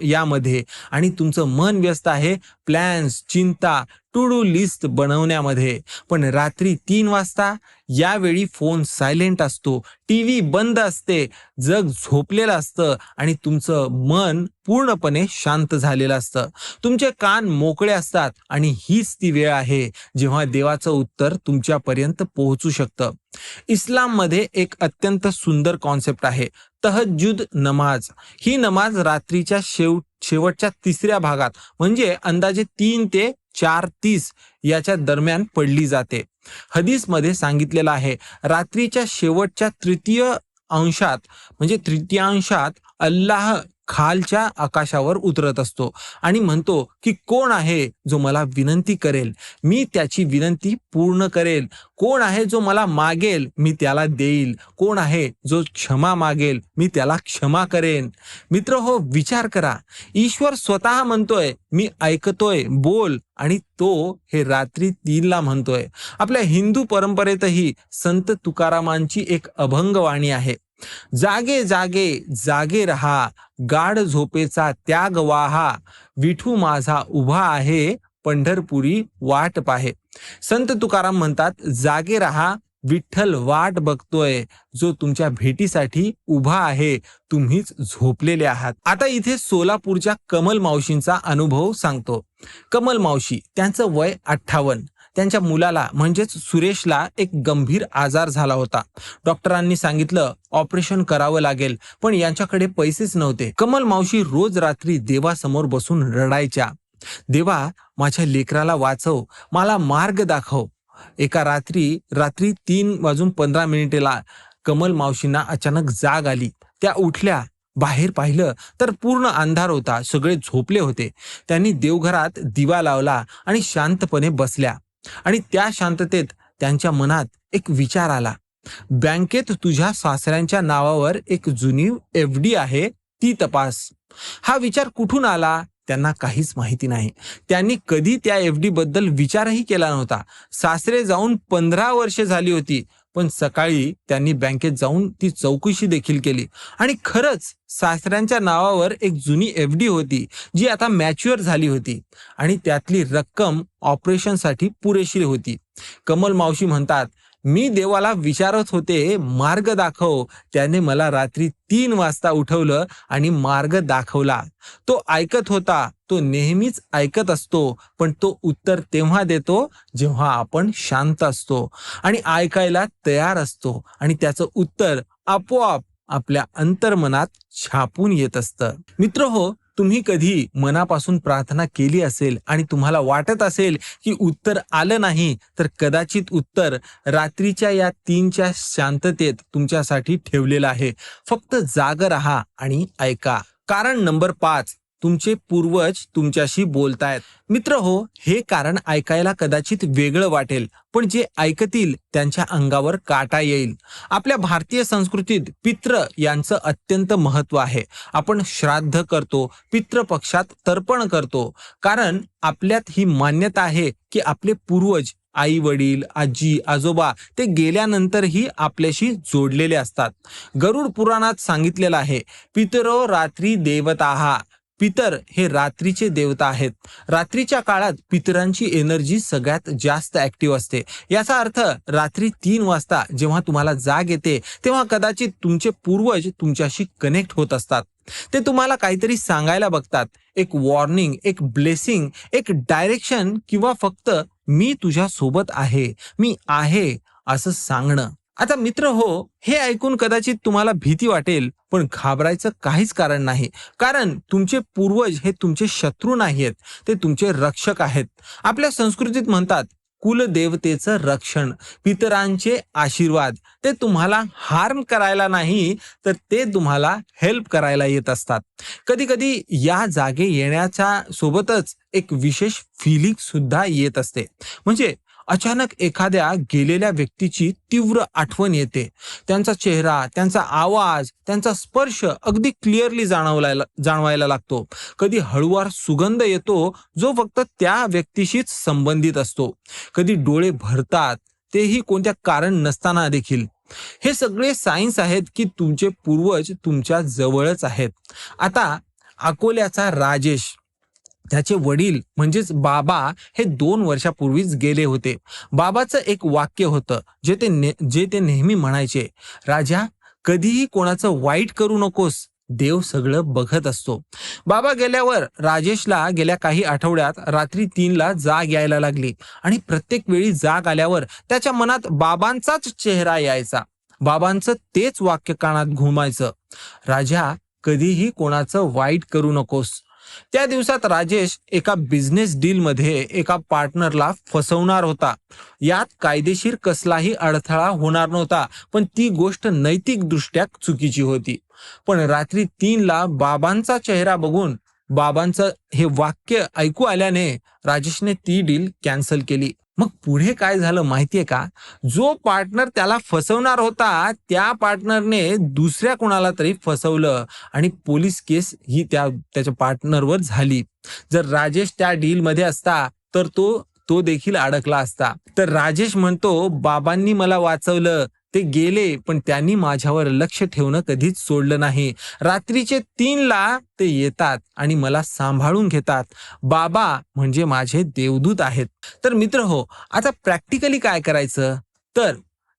A: यामध्ये. आणि तुमचं मन व्यस्त आहे प्लॅन्स, चिंता, टू डू लिस्ट बनवण्यामध्ये. पण रात्री 3 वाजता, यावेळी फोन सायलेंट असतो, टीव्ही बंद असते, जग झोपलेलं असतं आणि तुमचं मन पूर्णपणे शांत झालेलं असतं. तुमचे कान मोकळे असतात आणि हीच ती वेळ आहे जेव्हा देवाचं उत्तर तुमच्यापर्यंत पोहोचू शकतं. इस्लाममध्ये एक अत्यंत सुंदर कॉन्सेप्ट आहे, तहज्जुद नमाज. ही नमाज रात्रीच्या शेवटच्या तिसऱ्या भागात, म्हणजे अंदाजे 3 ते 4:30 याच्या दरम्यान पडली जाते. हदीसमध्ये सांगितलेलं आहे, रात्रीच्या शेवटच्या अंशात म्हणजे तृतीयांशात अल्लाह खालच्या आकाशावर उतरत असतो आणि म्हणतो की कोण आहे जो मला विनंती करेल, मी त्याची विनंती पूर्ण करेल. कोण आहे जो मला मागेल, मी त्याला देईल. कोण आहे जो क्षमा मागेल, मी त्याला क्षमा करेन. मित्र हो, विचार करा, ईश्वर स्वतः म्हणतोय मी ऐकतोय, बोल. आणि तो हे रात्री 3ला म्हणतोय. आपल्या हिंदू परंपरेतही संत तुकारामांची एक अभंगवाणी आहे, जागे जागे जागे रहा, गाढ झोपेचा त्याग वाहा, विठू माझा उभा आहे, पंढरपुरी वाट पाहे. संत तुकाराम म्हणतात, जागे रहा, विठ्ठल वाट बघतोय, जो तुमच्या भेटीसाठी उभा आहे, तुम्हीच झोपलेले आहात. आता इथे सोलापूरच्या कमल मावशींचा अनुभव सांगतो. कमल मावशी, त्यांचं वय 58. त्यांच्या मुलाला म्हणजेच सुरेशला एक गंभीर आजार झाला होता. डॉक्टरांनी सांगितलं ऑपरेशन करावं लागेल, पण यांच्याकडे पैसेच नव्हते. कमल मावशी रोज रात्री देवासमोर बसून रडायच्या, देवा माझ्या लेकराला वाचव, मला मार्ग दाखव. एका रात्री 3:15 कमल मावशींना अचानक जाग आली. त्या उठल्या, बाहेर पाहिलं तर पूर्ण अंधार होता, सगळे झोपले होते. त्यांनी देवघरात दिवा लावला आणि शांतपणे बसल्या. आणि त्या शांततेत त्यांच्या मनात एक विचार आला, बँकेत तुझ्या सासऱ्यांच्या नावावर एक जुनी FD आहे, ती तपास. हा विचार कुठून आला त्यांना काहीच माहिती नाही. त्यांनी कधी त्या FD बद्दल विचारही केला नव्हता. सासरे जाऊन 15 वर्षे झाली होती, पण सकाळी त्यांनी बँकेत जाऊन ती चौकशी देखील केली आणि खरंच सासऱ्यांच्या नावावर एक जुनी FD होती, जी आता मॅच्युअर झाली होती आणि त्यातली रक्कम ऑपरेशनसाठी पुरेशी होती. कमल मावशी म्हणतात, मी देवाला विचारत होते मार्ग दाखव, त्याने मला रात्री 3 वाजता उठवलं आणि मार्ग दाखवला. तो ऐकत होता, तो नेहमीच ऐकत असतो, पण तो उत्तर तेव्हा देतो जेव्हा आपण शांत असतो आणि ऐकायला तयार असतो, आणि त्याचं उत्तर आपोआप आपल्या अंतर्मनात छापून येत असतं. मित्र हो, तुम्ही कधी मनापासून प्रार्थना केली असेल आणि तुम्हाला वाटत असेल की उत्तर आलं नाही, तर कदाचित उत्तर रात्रीच्या या 3च्या शांततेत तुमच्यासाठी ठेवलेलं आहे. फक्त जाग राहा आणि ऐका. कारण नंबर 5, तुमचे पूर्वज तुमच्याशी बोलतायत. मित्र हो, हे कारण ऐकायला कदाचित वेगळं वाटेल, पण जे ऐकतील त्यांच्या अंगावर काटा येईल. आपल्या भारतीय संस्कृतीत पित्र यांचं अत्यंत महत्व आहे. आपण श्राद्ध करतो, पितृपक्षात तर्पण करतो, कारण आपल्यात ही मान्यता आहे की आपले पूर्वज, आई वडील, आजी आजोबा, ते गेल्यानंतरही आपल्याशी जोडलेले असतात. गरुड पुराणात सांगितलेलं आहे, पितरो रात्री देवताहा. पितर हे रात्रीचे देवता आहेत. रात्रीच्या काळात पितरांची एनर्जी सगळ्यात जास्त ऍक्टिव्ह असते. याचा अर्थ रात्री 3 वाजता जेव्हा तुम्हाला जाग येते, तेव्हा कदाचित तुमचे पूर्वज तुमच्याशी कनेक्ट होत असतात. ते तुम्हाला काहीतरी सांगायला बघतात, एक वॉर्निंग, एक ब्लेसिंग, एक डायरेक्शन, किंवा फक्त मी तुझ्या सोबत आहे, मी आहे असं सांगणं. आता मित्र हो, हे ऐकून कदाचित तुम्हाला भीती वाटेल, पण घाबरायचं काहीच कारण नाही. कारण तुमचे पूर्वज हे तुमचे शत्रू नाहीयेत, ते तुमचे रक्षक आहेत. आपल्या संस्कृतीत म्हणतात, कुलदेवतेचं रक्षण, पितरांचे आशीर्वाद, ते तुम्हाला हार्म करायला नाही, तर ते तुम्हाला हेल्प करायला येत असतात. कधी कधी या जागे येण्याच्या सोबतच एक विशेष फिलिंग सुद्धा येत असते. म्हणजे अचानक एखाद्या गेलेल्या व्यक्तीची तीव्र आठवण येते. त्यांचा चेहरा, त्यांचा आवाज, त्यांचा स्पर्श अगदी क्लिअरली जाणवायला लागतो. कधी हळुवार सुगंध येतो जो फक्त त्या व्यक्तीशीच संबंधित असतो. कधी डोळे भरतात, तेही कोणत्या कारण नसताना देखील. हे सगळे सायन्स आहेत की तुमचे पूर्वज तुमच्या जवळच आहेत. आता अकोल्याचा राजेश, त्याचे वडील म्हणजेच बाबा हे 2 वर्षापूर्वीच गेले होते. बाबाचं एक वाक्य होतं जे ते नेहमी म्हणायचे, राजा, कधीही कोणाचं वाईट करू नकोस, देव सगळं बघत असतो. बाबा गेल्यावर राजेशला गेल्या काही आठवड्यात रात्री 3ला जाग यायला लागली आणि प्रत्येक वेळी जाग आल्यावर त्याच्या मनात बाबांचाच चेहरा यायचा. बाबांचं तेच वाक्य कानात घुमायचं, राजा, कधीही कोणाचं वाईट करू नकोस. त्या दिवसात राजेश एका बिझनेस डीलमध्ये एका पार्टनरला फसवणार होता. यात कायदेशीर कसलाही अडथळा होणार नव्हता, पण ती गोष्ट नैतिकदृष्ट्या चुकीची होती. पण रात्री 3ला बाबांचा चेहरा बघून, बाबांचं हे वाक्य ऐकू आल्याने राजेशने ती डील कॅन्सल केली. मग पुढे काय झालं माहितीये का? जो पार्टनर त्याला फसवणार होता, त्या पार्टनरने दुसऱ्या कोणाला तरी फसवलं आणि पोलीस केस ही त्याच्या पार्टनरवर झाली. जर राजेश त्या डील मध्ये असता तर तो तो देखील अडकला असता. तर राजेश म्हणतो, बाबांनी मला वाचवलं. ते गेले, पण त्यांनी माझ्यावर लक्ष ठेवणं कधीच सोडलं नाही. रात्रीचे 3ला ते येतात आणि मला सांभाळून घेतात. बाबा म्हणजे माझे देवदूत आहेत. तर मित्र हो, आता प्रॅक्टिकली काय करायचं? तर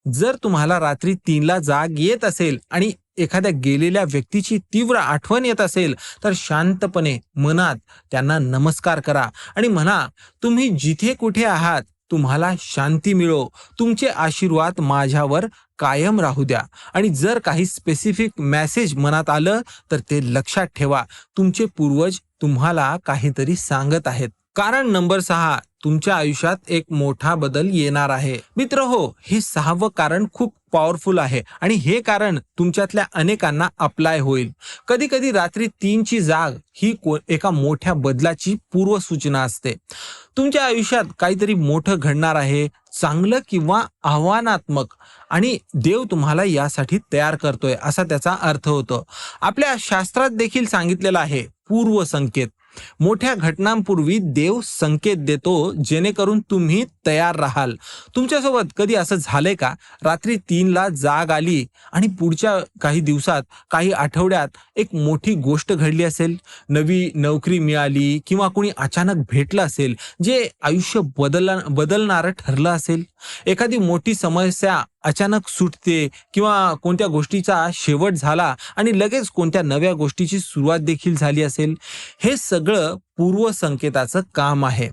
A: जर तुम्हाला रात्री 3ला जाग येत असेल आणि एखाद्या गेलेल्या व्यक्तीची तीव्र आठवण येत असेल, तर शांतपणे मनात त्यांना नमस्कार करा आणि म्हणा, तुम्ही जिथे कुठे आहात, तुम्हाला शांती मिळो, तुमचे आशीर्वाद माझ्यावर कायम राहू द्या. आणि जर काही स्पेसिफिक मेसेज मनात आलं, तर ते लक्षात ठेवा, तुमचे पूर्वज तुम्हाला काहीतरी सांगत आहेत. कारण नंबर 6, तुमच्या आयुष्यात एक मोठा बदल येणार आहे. मित्र हो, हे 6वं कारण खूप पॉवरफुल आहे आणि हे कारण तुमच्यातल्या अनेकांना अप्लाय होईल. कधी कधी रात्री 3ची जाग ही एका मोठ्या बदलाची पूर्वसूचना असते. तुमच्या आयुष्यात काहीतरी मोठं घडणार आहे, चांगलं किंवा आव्हानात्मक, आणि देव तुम्हाला यासाठी तयार करतोय असा त्याचा अर्थ होतो. आपल्या शास्त्रात देखील सांगितलेलं आहे, पूर्व संकेत. मोठ्या घटनांपूर्वी देव संकेत देतो, जेणेकरून तुम्ही तयार राहाल. तुमच्यासोबत कधी असं झालंय का? रात्री 3ला जाग आली आणि पुढच्या काही दिवसात, काही आठवड्यात एक मोठी गोष्ट घडली असेल, नवी नोकरी मिळाली किंवा कोणी अचानक भेटलं असेल जे आयुष्य बदलणारं ठरलं असेल. एखादी मोठी समस्या अचानक सुटते किंवा कोणत्या गोष्टीचा शेवट झाला आणि लगेच कोणत्या नव्या गोष्टीची सुरुवात देखील झाली असेल. हे सगळं पूर्व संकेताचं काम आहे.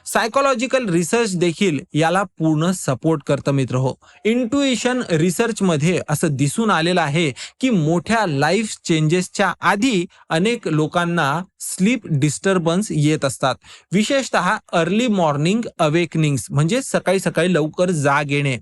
A: सायकोलॉजिकल रिसर्च देखील याला पूर्ण सपोर्ट करतं मित्र हो. इंट्युइशन रिसर्च मध्ये असं दिसून आलेलं आहे की मोठ्या लाईफ चेंजेसच्या आधी अनेक लोकांना स्लीप डिस्टर्बन्स येत असतात. विशेषतः अर्ली मॉर्निंग अवेकनिंग्स, म्हणजे सकाळी सकाळी लवकर जाग येणे.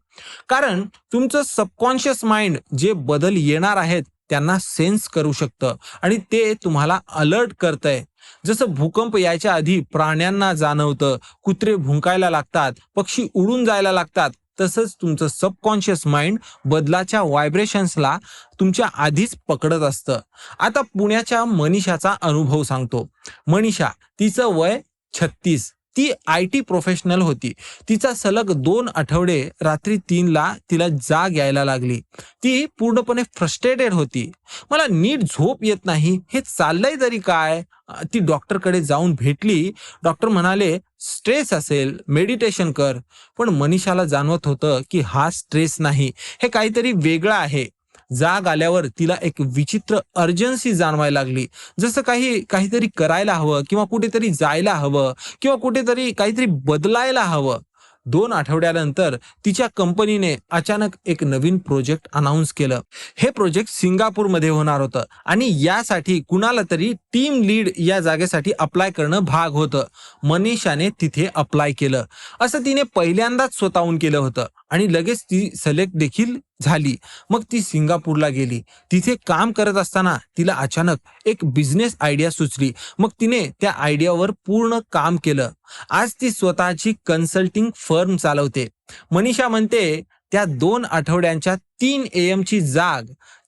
A: कारण तुमचं सबकॉन्शियस माइंड जे बदल येणार आहेत त्यांना सेन्स करू शकतं आणि ते तुम्हाला अलर्ट करतंय. जसं भूकंप यायच्या आधी प्राण्यांना जाणवतं, कुत्रे भुंकायला लागतात, पक्षी उडून जायला लागतात, तसंच तुमचं सबकॉन्शियस माइंड बदलाच्या व्हायब्रेशन्सला तुमच्या आधीच पकडत असतं. आता पुण्याच्या मनीषाचा अनुभव सांगतो. मनीषा, तिचं वय 36. ती IT प्रोफेशनल होती. तिचा सलग 2 आठवडे रात्री 3ला तिला जाग यायला लागली. ती पूर्णपणे फ्रस्ट्रेटेड होती. मला नीट झोप येत नाही, हे चाललंय तरी काय? ती डॉक्टरकडे जाऊन भेटली. डॉक्टर म्हणाले, स्ट्रेस असेल, मेडिटेशन कर. पण मनीषाला जाणवत होतं की हा स्ट्रेस नाही, हे काहीतरी वेगळं आहे. जाग आल्यावर तिला एक विचित्र अर्जन्सी जाणवायला लागली, जसं काहीतरी करायला हवं किंवा कुठेतरी जायला हवं किंवा कुठेतरी काहीतरी बदलायला हवं. 2 आठवड्यानंतर तिच्या कंपनीने अचानक एक नवीन प्रोजेक्ट अनाउन्स केलं. हे प्रोजेक्ट सिंगापूरमध्ये होणार होतं आणि यासाठी कुणाला तरी टीम लीड या जागेसाठी अप्लाय करणं भाग होतं. मनीषाने तिथे अप्लाय केलं. असं तिने पहिल्यांदाच स्वतःहून केलं होतं आणि लगेच ती सिलेक्ट देखील झाली. मग ती सिंगापूरला गेली. तिथे काम करत असताना तिला अचानक एक बिझनेस आयडिया सुचली. मग तिने त्या आयडियावर पूर्ण काम केलं. आज ती स्वतःची कन्सल्टिंग फर्म चालवते. मनीषा म्हणते, त्या 2 आठवड्यांच्या 3 AM ची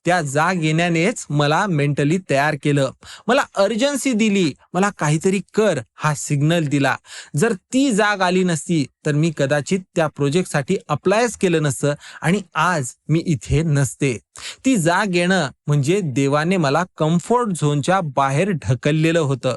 A: त्या जाग येण्यानेच मला मेंटली तयार केलं. मला अर्जन्सी दिली. मला काहीतरी कर हा सिग्नल दिला. जर ती जाग आली नसती तर मी कदाचित त्या प्रोजेक्टसाठी अप्लायच केलं नसतं आणि आज मी इथे नसते. ती जाग येणं म्हणजे देवाने मला कम्फर्ट झोनच्या बाहेर ढकललेलं होतं.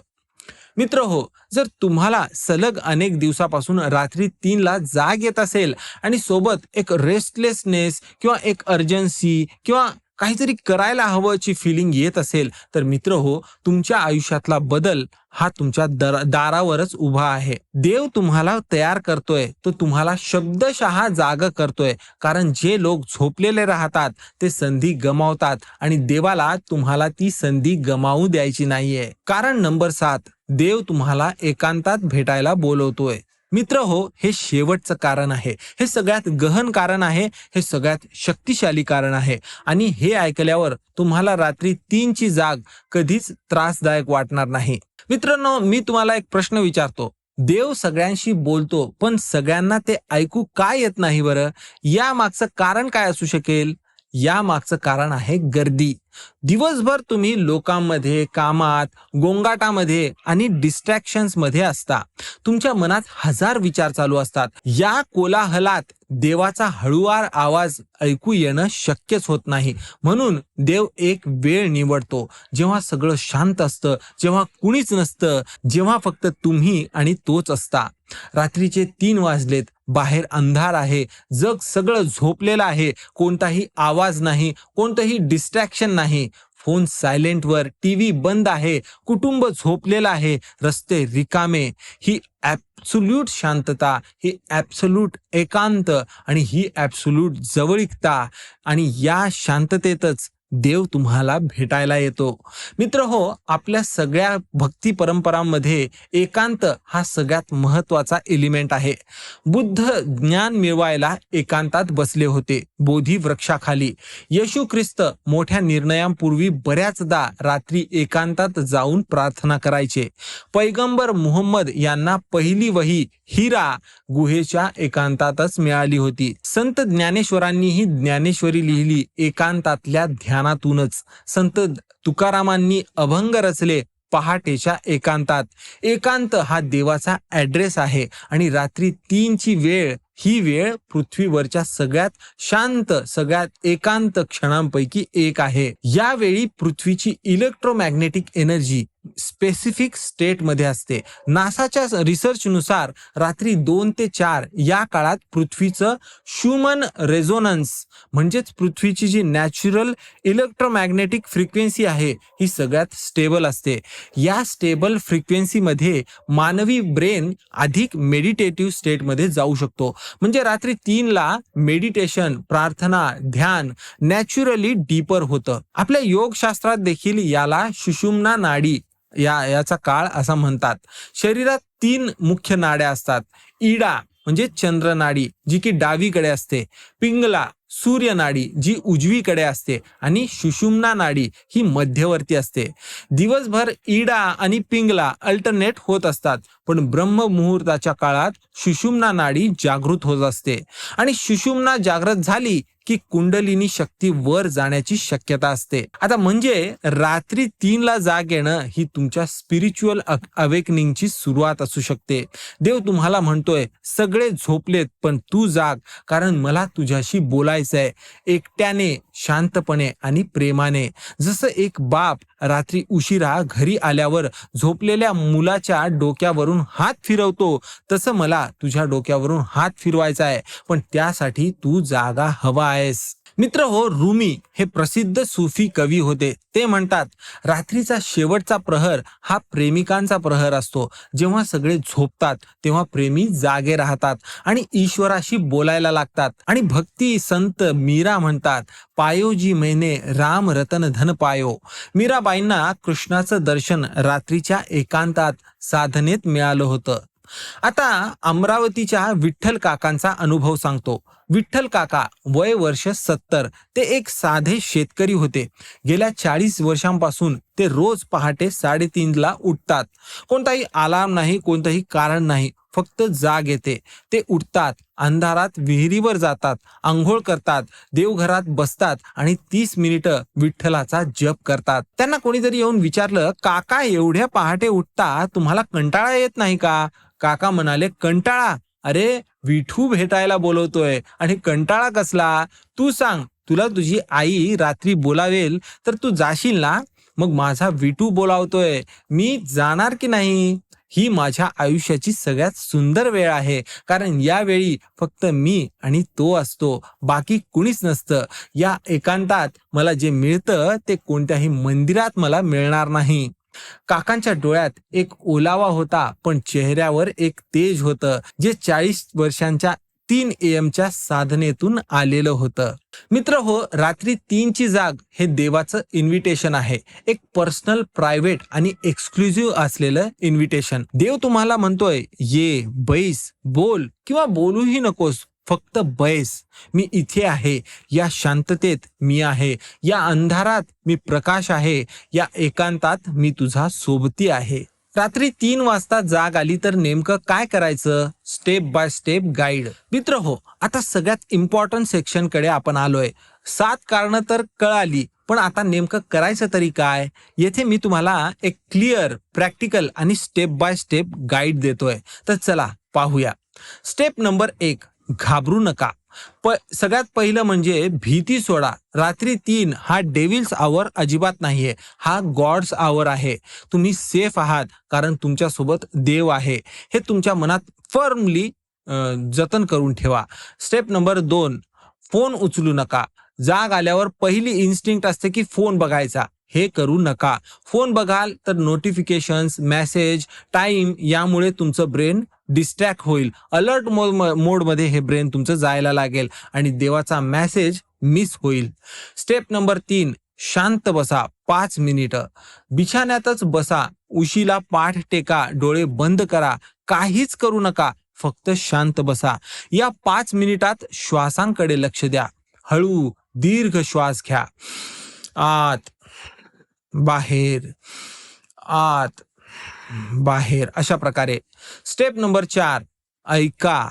A: मित्र हो, जर तुम्हाला सलग अनेक दिवसापासून रात्री 3ला जाग येत असेल आणि सोबत एक रेस्टलेसनेस किंवा एक अर्जन्सी किंवा काहीतरी करायला हवंची फिलिंग येत असेल, तर मित्र हो, तुमच्या आयुष्यातला बदल हा तुमच्या दारावरच उभा आहे. देव तुम्हाला तयार करतोय, तो तुम्हाला शब्दशः जाग करतोय. कारण जे लोक झोपलेले राहतात ते संधी गमावतात आणि देवाला तुम्हाला ती संधी गमावू द्यायची नाहीये. कारण नंबर 7, देव तुम्हाला एकांतात भेटायला बोलवतोय. मित्र हो, हे शेवटचं कारण आहे. हे सगळ्यात गहन कारण आहे. हे सगळ्यात शक्तिशाली कारण आहे. आणि हे ऐकल्यावर तुम्हाला रात्री 3ची जाग कधीच त्रासदायक वाटणार नाही. मित्रांनो, मी तुम्हाला एक प्रश्न विचारतो. देव सगळ्यांशी बोलतो, पण सगळ्यांना ते ऐकू का येत नाही बरं? या मागचं कारण काय असू शकेल? या मागचं कारण आहे गर्दी. दिवसभर तुम्ही लोकांमध्ये, कामात, गोंगाटामध्ये आणि डिस्ट्रॅक्शन्स मध्ये असता. तुमच्या मनात 1000 विचार चालू असतात. या कोलाहलात देवाचा हळूवार आवाज ऐकू येणं शक्यच होत नाही. म्हणून देव एक वेळ निवडतो जेव्हा सगळं शांत असतं, जेव्हा कुणीच नसतं, जेव्हा फक्त तुम्ही आणि तोच असता. रात्रीचे 3 वाजलेत. बाहेर अंधार आहे. जग सगळं झोपलेलं आहे. कोणताही आवाज नाही, कोणतंही डिस्ट्रॅक्शन नाही. फोन सायलेंटवर, टीव्ही बंद आहे, कुटुंब झोपलेलं आहे, रस्ते रिकामे. ही ॲब्सोल्यूट शांतता, ही ॲब्सोल्यूट एकांत आणि ही ॲब्सोल्यूट जवळीकता. आणि या शांततेतच देव तुम्हाला भेटायला येतो. मित्र हो, आपल्या सगळ्या भक्ती परंपरांमध्ये एकांत हा सगळ्यात महत्वाचा एलिमेंट आहे. बुद्ध ज्ञान मिळवायला एकांतात बसले होते, बोधी वृक्षाखाली. येशू ख्रिस्त मोठ्या निर्णयांपूर्वी बऱ्याचदा रात्री एकांतात जाऊन प्रार्थना करायचे. पैगंबर मुहम्मद यांना पहिली वही हिरा गुहेच्या एकांतातच मिळाली होती. संत ज्ञानेश्वरांनीही ज्ञानेश्वरी लिहिली एकांतातल्या ध्यानातूनच. संत तुकारामांनी अभंग रचले पहाटेच्या एकांतात. एकांत हा देवाचा ॲड्रेस आहे आणि रात्री 3ची वेळ ही वेळ पृथ्वीवरच्या सगळ्यात शांत, सगळ्यात एकांत क्षणांपैकी एक आहे. यावेळी पृथ्वीची इलेक्ट्रोमॅग्नेटिक एनर्जी स्पेसिफिक स्टेट मध्ये असते. नासाच्या रिसर्चनुसार रात्री 2 ते 4 या काळात पृथ्वीचं ह्युमन रेझोनन्स म्हणजेच पृथ्वीची जी नॅचरल इलेक्ट्रोमॅग्नेटिक फ्रिक्वेन्सी आहे ही सगळ्यात स्टेबल असते. या स्टेबल फ्रिक्वेन्सीमध्ये मानवी ब्रेन अधिक मेडिटेटिव्ह स्टेटमध्ये जाऊ शकतो. म्हणजे रात्री 3ला मेडिटेशन, प्रार्थना, ध्यान नॅचरली डीपर होतं. आपल्या योगशास्त्रात देखील याला सुषुम्ना नाडी याचा काळ असा म्हणतात. शरीरात 3 मुख्य नाड्या असतात. इडा म्हणजे चंद्र नाडी जी की डावीकडे असते, पिंगला सूर्य नाडी जी उजवीकडे असते आणि सुषुम्ना नाडी ही मध्यवर्ती असते. दिवसभर इडा आणि पिंगला अल्टरनेट होत असतात, पण ब्रह्म मुहूर्ताच्या काळात सुषुम्ना नाडी जागृत होत असते आणि सुषुम्ना जागृत झाली की कुंडलिनी शक्ती वर जाण्याची शक्यता असते. आता म्हणजे रात्री 3ला जाग येणं ही तुमच्या स्पिरिच्युअल अवेकनिंगची सुरुवात असू शकते. देव तुम्हाला म्हणतोय, सगळे झोपलेत पण तू जाग, कारण मला तुझ्याशी बोलायचंय, एकट्याने, शांतपणे आणि प्रेमाने. जसं एक बाप रात्री उशिरा घरी आल्यावर झोपलेल्या मुलाच्या डोक्यावरून हात फिरवतो, तसं मला तुझ्या डोक्यावरून हात फिरवायचा आहे, पण त्यासाठी तू जागा हवा आहेस. मित्र हो, रुमी हे प्रसिद्ध सुफी कवी होते. ते म्हणतात, रात्रीचा शेवटचा प्रहर हा प्रेमिकांचा प्रहर असतो. जेव्हा सगळे झोपतात तेव्हा प्रेमी जागे राहतात आणि ईश्वराशी बोलायला लागतात. आणि भक्ती संत मीरा म्हणतात, पायो जी मैने राम रतन धन पायो. मीराबाईंना कृष्णाचं दर्शन रात्रीच्या एकांतात साधनेत मिळालं होतं. आता अमरावतीच्या विठ्ठल काकांचा अनुभव सांगतो. विठ्ठल काका वय वर्ष 70, ते एक साधे शेतकरी होते. गेल्या 40 वर्षांपासून ते रोज पहाटे 3:30ला उठतात. कोणताही अलार्म नाही, कोणतंही कारण नाही, फक्त जाग येते. ते उठतात, अंधारात विहिरीवर जातात, आंघोळ करतात, देवघरात बसतात आणि 30 मिनिटं विठ्ठलाचा जप करतात. त्यांना कोणीतरी येऊन विचारलं, काका एवढ्या पहाटे उठता, तुम्हाला कंटाळा येत नाही का? काका म्हणाले, कंटाळा? अरे, विठू भेटायला बोलवतोय आणि कंटाळा कसला? तू सांग, तुला तुझी आई रात्री बोलावेल तर तू जाशील ना? मग माझा विठू बोलावतोय, मी जाणार की नाही? ही माझ्या आयुष्याची सगळ्यात सुंदर वेळ आहे, कारण यावेळी फक्त मी आणि तो असतो, बाकी कुणीच नसतं. या एकांतात मला जे मिळतं ते कोणत्याही मंदिरात मला मिळणार नाही. काकांच्या डोळ्यात एक ओलावा होता, पण चेहऱ्यावर एक तेज होतं, जे 40 वर्षांच्या 3 AM साधनेतून आलेलं होतं. मित्र हो, रात्री 3ची जाग हे देवाचं इन्व्हिटेशन आहे. एक पर्सनल, प्रायव्हेट आणि एक्सक्लुझिव्ह असलेलं इन्व्हिटेशन. देव तुम्हाला म्हणतोय, ये, बैस, बोल किंवा बोलूही नकोस, फक्त बैस. मी इथे आहे. या शांततेत मी आहे. या अंधारात मी प्रकाश आहे. या एकांतात मी तुझा सोबती आहे. रात्री 3 वाजता जाग आली तर नेमकं काय करायचं? Step by step guide. मित्र हो, आता सगळ्यात इम्पॉर्टंट सेक्शन कडे आपण आलोय. 7 कारणं तर कळाली, पण आता नेमकं करायचं तरी काय? येथे मी तुम्हाला एक क्लिअर, प्रॅक्टिकल आणि स्टेप बाय स्टेप गाईड देतोय. तर चला पाहूया. स्टेप नंबर 1, घाबरू नका. सगळ्यात पहिलं म्हणजे भीती सोडा. रात्री 3 हा डेव्हिल्स आवर अजिबात नाहीये, हा गॉड्स आवर आहे. तुम्ही सेफ आहात, कारण तुमच्या सोबत देव आहे. हे तुमच्या मनात फर्मली जतन करून ठेवा. स्टेप नंबर 2, फोन उचलू नका. जाग आल्यावर पहिली इन्स्टिंक्ट असते की फोन बघायचा. हे करू नका. फोन बघाल तर नोटिफिकेशन्स, मेसेज, टाइम यामुळे तुमचं ब्रेन डिस्ट्रॅक्ट होईल. अलर्ट मोडमध्ये हे ब्रेन तुमचं जायला लागेल आणि देवाचा मेसेज मिस होईल. स्टेप नंबर 3, शांत बसा 5 मिनिटं. बिछाण्यातच बसा, उशीला पाठ टेका, डोळे बंद करा, काहीच करू नका, फक्त शांत बसा. या 5 मिनिटात श्वासांकडे लक्ष द्या. हळू दीर्घ श्वास घ्या. आत, बाहेर, आत, बाहेर, अशा प्रकारे. स्टेप नंबर 4, ऐका.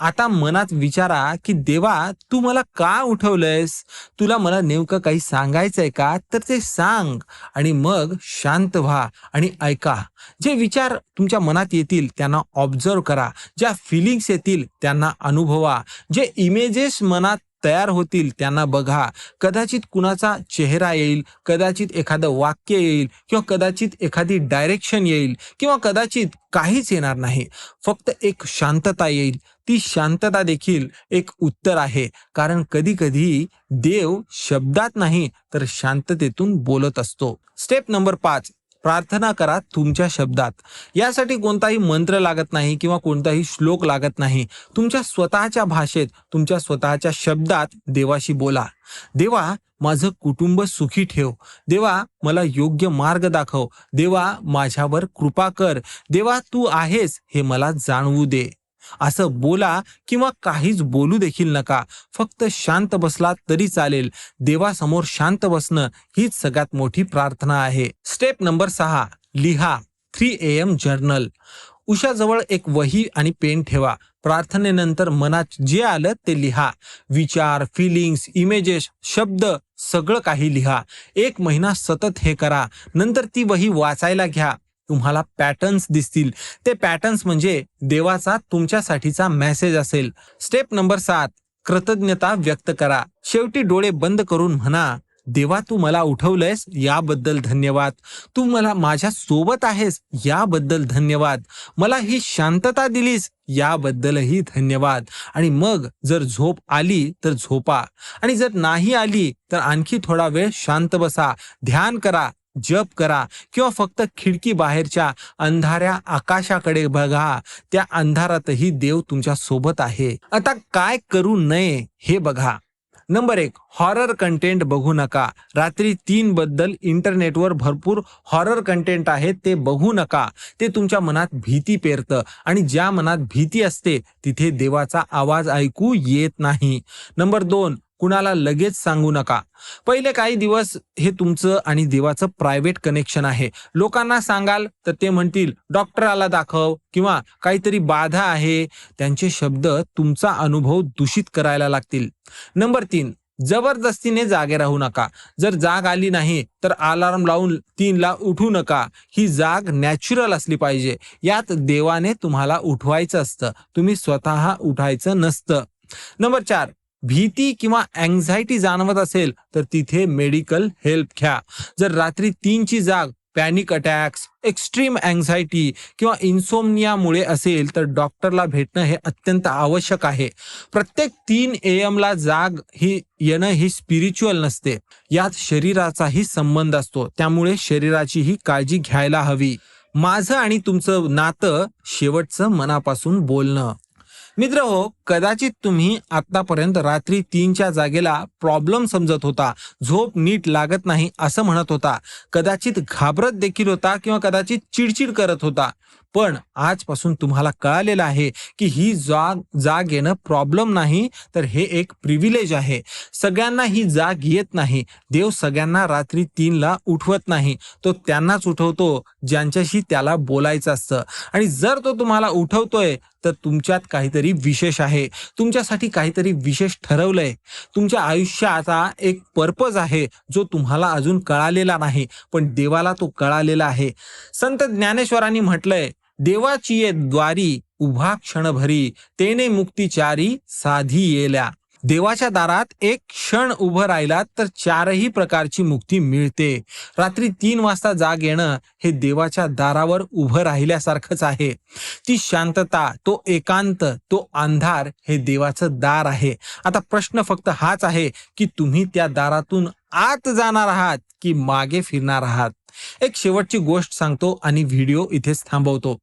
A: आता मनात विचारा की देवा, तू मला का उठवलंयस? तुला मला नेमकं काही सांगायचंय का? तर ते सांग. आणि मग शांत व्हा आणि ऐका. जे विचार तुमच्या मनात येतील त्यांना ऑब्झर्व करा. ज्या फिलिंग्स येतील त्यांना अनुभवा. जे इमेजेस मनात तयार होतील त्यांना बघा. कदाचित कुणाचा चेहरा येईल, कदाचित एखादं वाक्य येईल, किंवा कदाचित एखादी डायरेक्शन येईल, किंवा कदाचित काहीच येणार नाही. फक्त एक शांतता येईल. ती शांतता देखील एक उत्तर आहे, कारण कधी कधी देव शब्दात नाही तर शांततेतून बोलत असतो. स्टेप नंबर 5, प्रार्थना करा तुमच्या शब्दात. यासाठी कोणताही मंत्र लागत नाही किंवा कोणताही श्लोक लागत नाही. तुमच्या स्वतःच्या भाषेत, तुमच्या स्वतःच्या शब्दात देवाशी बोला. देवा, माझं कुटुंब सुखी ठेव. देवा, मला योग्य मार्ग दाखव. देवा, माझ्यावर कृपा कर. देवा, तू आहेस हे मला जाणवू दे. असं बोला किंवा काहीच बोलू देखील नका. फक्त शांत बसला तरी चालेल. देवासमोर शांत बसणं हीच सगळ्यात मोठी प्रार्थना आहे. स्टेप नंबर 6, लिहा. 3 AM जर्नल. उशाजवळ एक वही आणि पेन ठेवा. प्रार्थनेनंतर मनात जे आलं ते लिहा. विचार, फिलिंग्स, इमेजेस, शब्द, सगळं काही लिहा. 1 महिना सतत हे करा. नंतर ती वही वाचायला घ्या. तुम्हाला पॅटर्न्स दिसतील. ते पॅटर्न्स म्हणजे देवाचा तुमच्यासाठीचा मेसेज असेल. स्टेप नंबर 7, कृतज्ञता व्यक्त करा. शेवटी डोळे बंद करून म्हणा, देवा तू मला उठवलंयस याबद्दल धन्यवाद. तू मला माझ्या सोबत आहेस याबद्दल धन्यवाद. मला ही शांतता दिलीस याबद्दलही धन्यवाद. आणि मग जर झोप आली तर झोपा, आणि जर नाही आली तर आणखी थोडा वेळ शांत बसा, ध्यान करा, जप करा, किंवा फक्त खिडकी बाहेरच्या अंधाऱ्या आकाशाकडे बघा. त्या अंधारातही देव तुमच्या सोबत आहे. आता काय करू नये हे बघा. नंबर 1, हॉरर कंटेंट बघू नका. रात्री 3 बद्दल इंटरनेटवर भरपूर हॉरर कंटेंट आहे, ते बघू नका. ते तुमच्या मनात भीती पेरतं, आणि ज्या मनात भीती असते तिथे देवाचा आवाज ऐकू येत नाही. नंबर 2, कुणाला लगेच सांगू नका. पहिले काही दिवस हे तुमचं आणि देवाचं प्रायव्हेट कनेक्शन आहे. लोकांना सांगाल तर ते म्हणतील डॉक्टराला दाखव किंवा काहीतरी बाधा आहे. त्यांचे शब्द तुमचा अनुभव दूषित करायला लागतील. नंबर 3, जबरदस्तीने जागे राहू नका. जर जाग आली नाही तर अलार्म लावून 3ला उठू नका. ही जाग नॅचरल असली पाहिजे. यात देवाने तुम्हाला उठवायचं असतं, तुम्ही स्वतः उठायचं नसतं. नंबर 4, भीती किंवा अँझायटी जाणवत असेल तर तिथे मेडिकल हेल्प घ्या. जर रात्री 3ची जाग पॅनिक अटॅक्स, एक्स्ट्रीम अँझायटी किंवा इन्सोमनियामुळे असेल तर डॉक्टरला भेटणं हे अत्यंत आवश्यक आहे. प्रत्येक 3 AM ला जाग ही येणं ही स्पिरिच्युअल नसते, यात शरीराचाही संबंध असतो. त्यामुळे शरीराचीही काळजी घ्यायला हवी. माझं आणि तुमचं नातं शेवटचं मनापासून बोलणं. मित्र हो, कदाचित तुम्ही आतापर्यंत रात्री 3च्या जागेला प्रॉब्लेम समजत होता, झोप नीट लागत नाही असं म्हणत होता, कदाचित घाबरत देखील होता किंवा कदाचित चिडचिड करत होता. पण आजपासून तुम्हाला कळालेलं आहे की ही जाग येणं प्रॉब्लेम नाही, तर हे एक प्रिव्हिलेज आहे. सगळ्यांना ही जाग येत नाही. देव सगळ्यांना रात्री 3ला उठवत नाही. तो त्यांनाच उठवतो ज्यांच्याशी त्याला बोलायचं असतं. आणि जर तो तुम्हाला उठवतोय तर तुमच्यात काहीतरी विशेष आहे, तुमच्यासाठी काहीतरी विशेष ठरवलंय. तुमच्या आयुष्याचा एक पर्पज आहे जो तुम्हाला अजून कळालेला नाही, पण देवाला तो कळालेला आहे. संत ज्ञानेश्वरांनी म्हटलंय, देवाची ये द्वारी उभा क्षणभरी, तेने मुक्तीचारी साधी येल्या. देवाच्या दारात एक क्षण उभं राहिलात तर 4ही प्रकारची मुक्ती मिळते. रात्री 3 वाजता जाग येणं हे देवाच्या दारावर उभं राहिल्यासारखंच आहे. ती शांतता, तो एकांत, तो अंधार हे देवाचं दार आहे. आता प्रश्न फक्त हाच आहे की तुम्ही त्या दारातून आत जाणार आहात की मागे फिरणार आहात. एक शेवटची गोष्ट सांगतो आणि व्हिडिओ इथेच थांबवतो.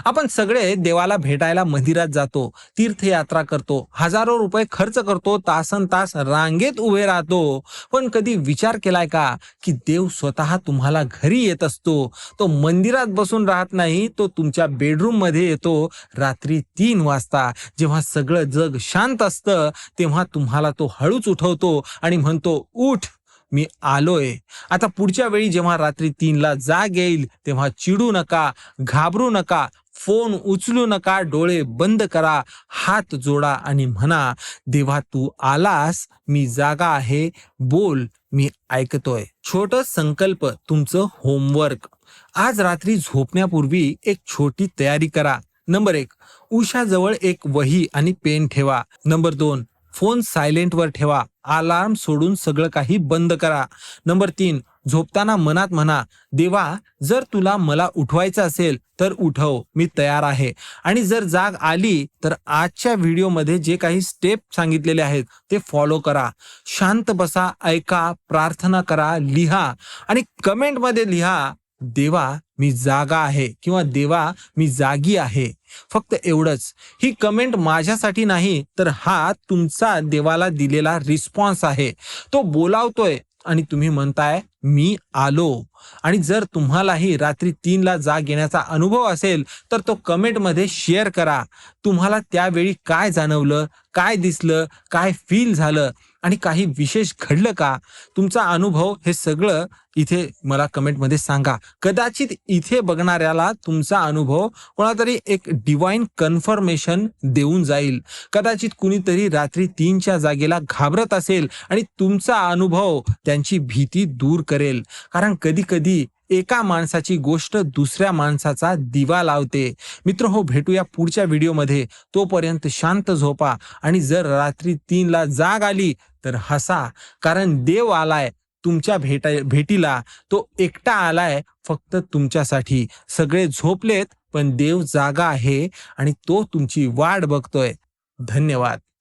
A: आपण सगळे देवाला भेटायला मंदिरात जातो, तीर्थयात्रा करतो, हजारो रुपये खर्च करतो, तासन तास रांगेत उभे राहतो. पण कधी विचार केलाय का की देव स्वतः तुम्हाला घरी येत असतो? तो मंदिरात बसून राहत नाही, तो तुमच्या बेडरूम मध्ये येतो रात्री 3 वाजता. जेव्हा सगळं जग शांत असतं तेव्हा तुम्हाला तो हळूच उठवतो आणि म्हणतो, उठ, मी आलोय. आता पुढच्या वेळी जेव्हा रात्री 3ला जाग येईल तेव्हा चिडू नका, घाबरू नका, फोन उचलू नका, डोळे बंद करा, हात जोडा आणि म्हणा, देवा तू आलास, मी जागा आहे, बोल, मी ऐकतोय. छोट संकल्प, तुमचं होमवर्क. आज रात्री झोपण्यापूर्वी एक छोटी तयारी करा. नंबर 1, उशाजवळ एक वही आणि पेन ठेवा. नंबर 2, फोन सायलेंटवर ठेवा, अलार्म सोडून सगळं काही बंद करा. नंबर 3, झोपताना मनात म्हणा, देवा जर तुला मला उठवायचं असेल तर उठव, मी तयार आहे. आणि जर जाग आली तर आजच्या व्हिडिओमध्ये जे काही स्टेप सांगितलेले आहेत ते फॉलो करा. शांत बसा, ऐका, प्रार्थना करा, लिहा आणि कमेंटमध्ये लिहा, देवा मी जागा आहे किंवा देवा मी जागी आहे. फक्त एवढंच. ही कमेंट माझ्यासाठी नाही, तर हा तुमचा देवाला दिलेला रिस्पॉन्स आहे. तो बोलावतोय आणि तुम्ही म्हणताय मी आलो. आणि जर तुम्हालाही रात्री 3ला जाग येण्याचा अनुभव असेल तर तो कमेंटमध्ये शेअर करा. तुम्हाला त्यावेळी काय जाणवलं, काय दिसलं, काय फील झालं आणि काही विशेष घडलं का? तुमचा अनुभव हे सगळं इथे मला कमेंटमध्ये सांगा. कदाचित इथे बघणाऱ्याला तुमचा अनुभव कोणातरी एक डिवाइन कन्फर्मेशन देऊन जाईल. कदाचित कुणीतरी रात्री 3च्या जागेला घाबरत असेल आणि तुमचा अनुभव त्यांची भीती दूर करेल. कारण कधी कधी एका माणसाची गोष्ट दुसऱ्या माणसाचा दिवा लावते. मित्र हो, भेटूया पुढच्या व्हिडिओमध्ये. तोपर्यंत शांत झोपा आणि जर रात्री 3ला जाग आली तर हसा, कारण देव आलाय. तुमच्या भेटीला तो एकटा आलाय फक्त तुमच्यासाठी. सगळे झोपलेत, पण देव जागा आहे आणि तो तुमची वाट बघतोय. धन्यवाद.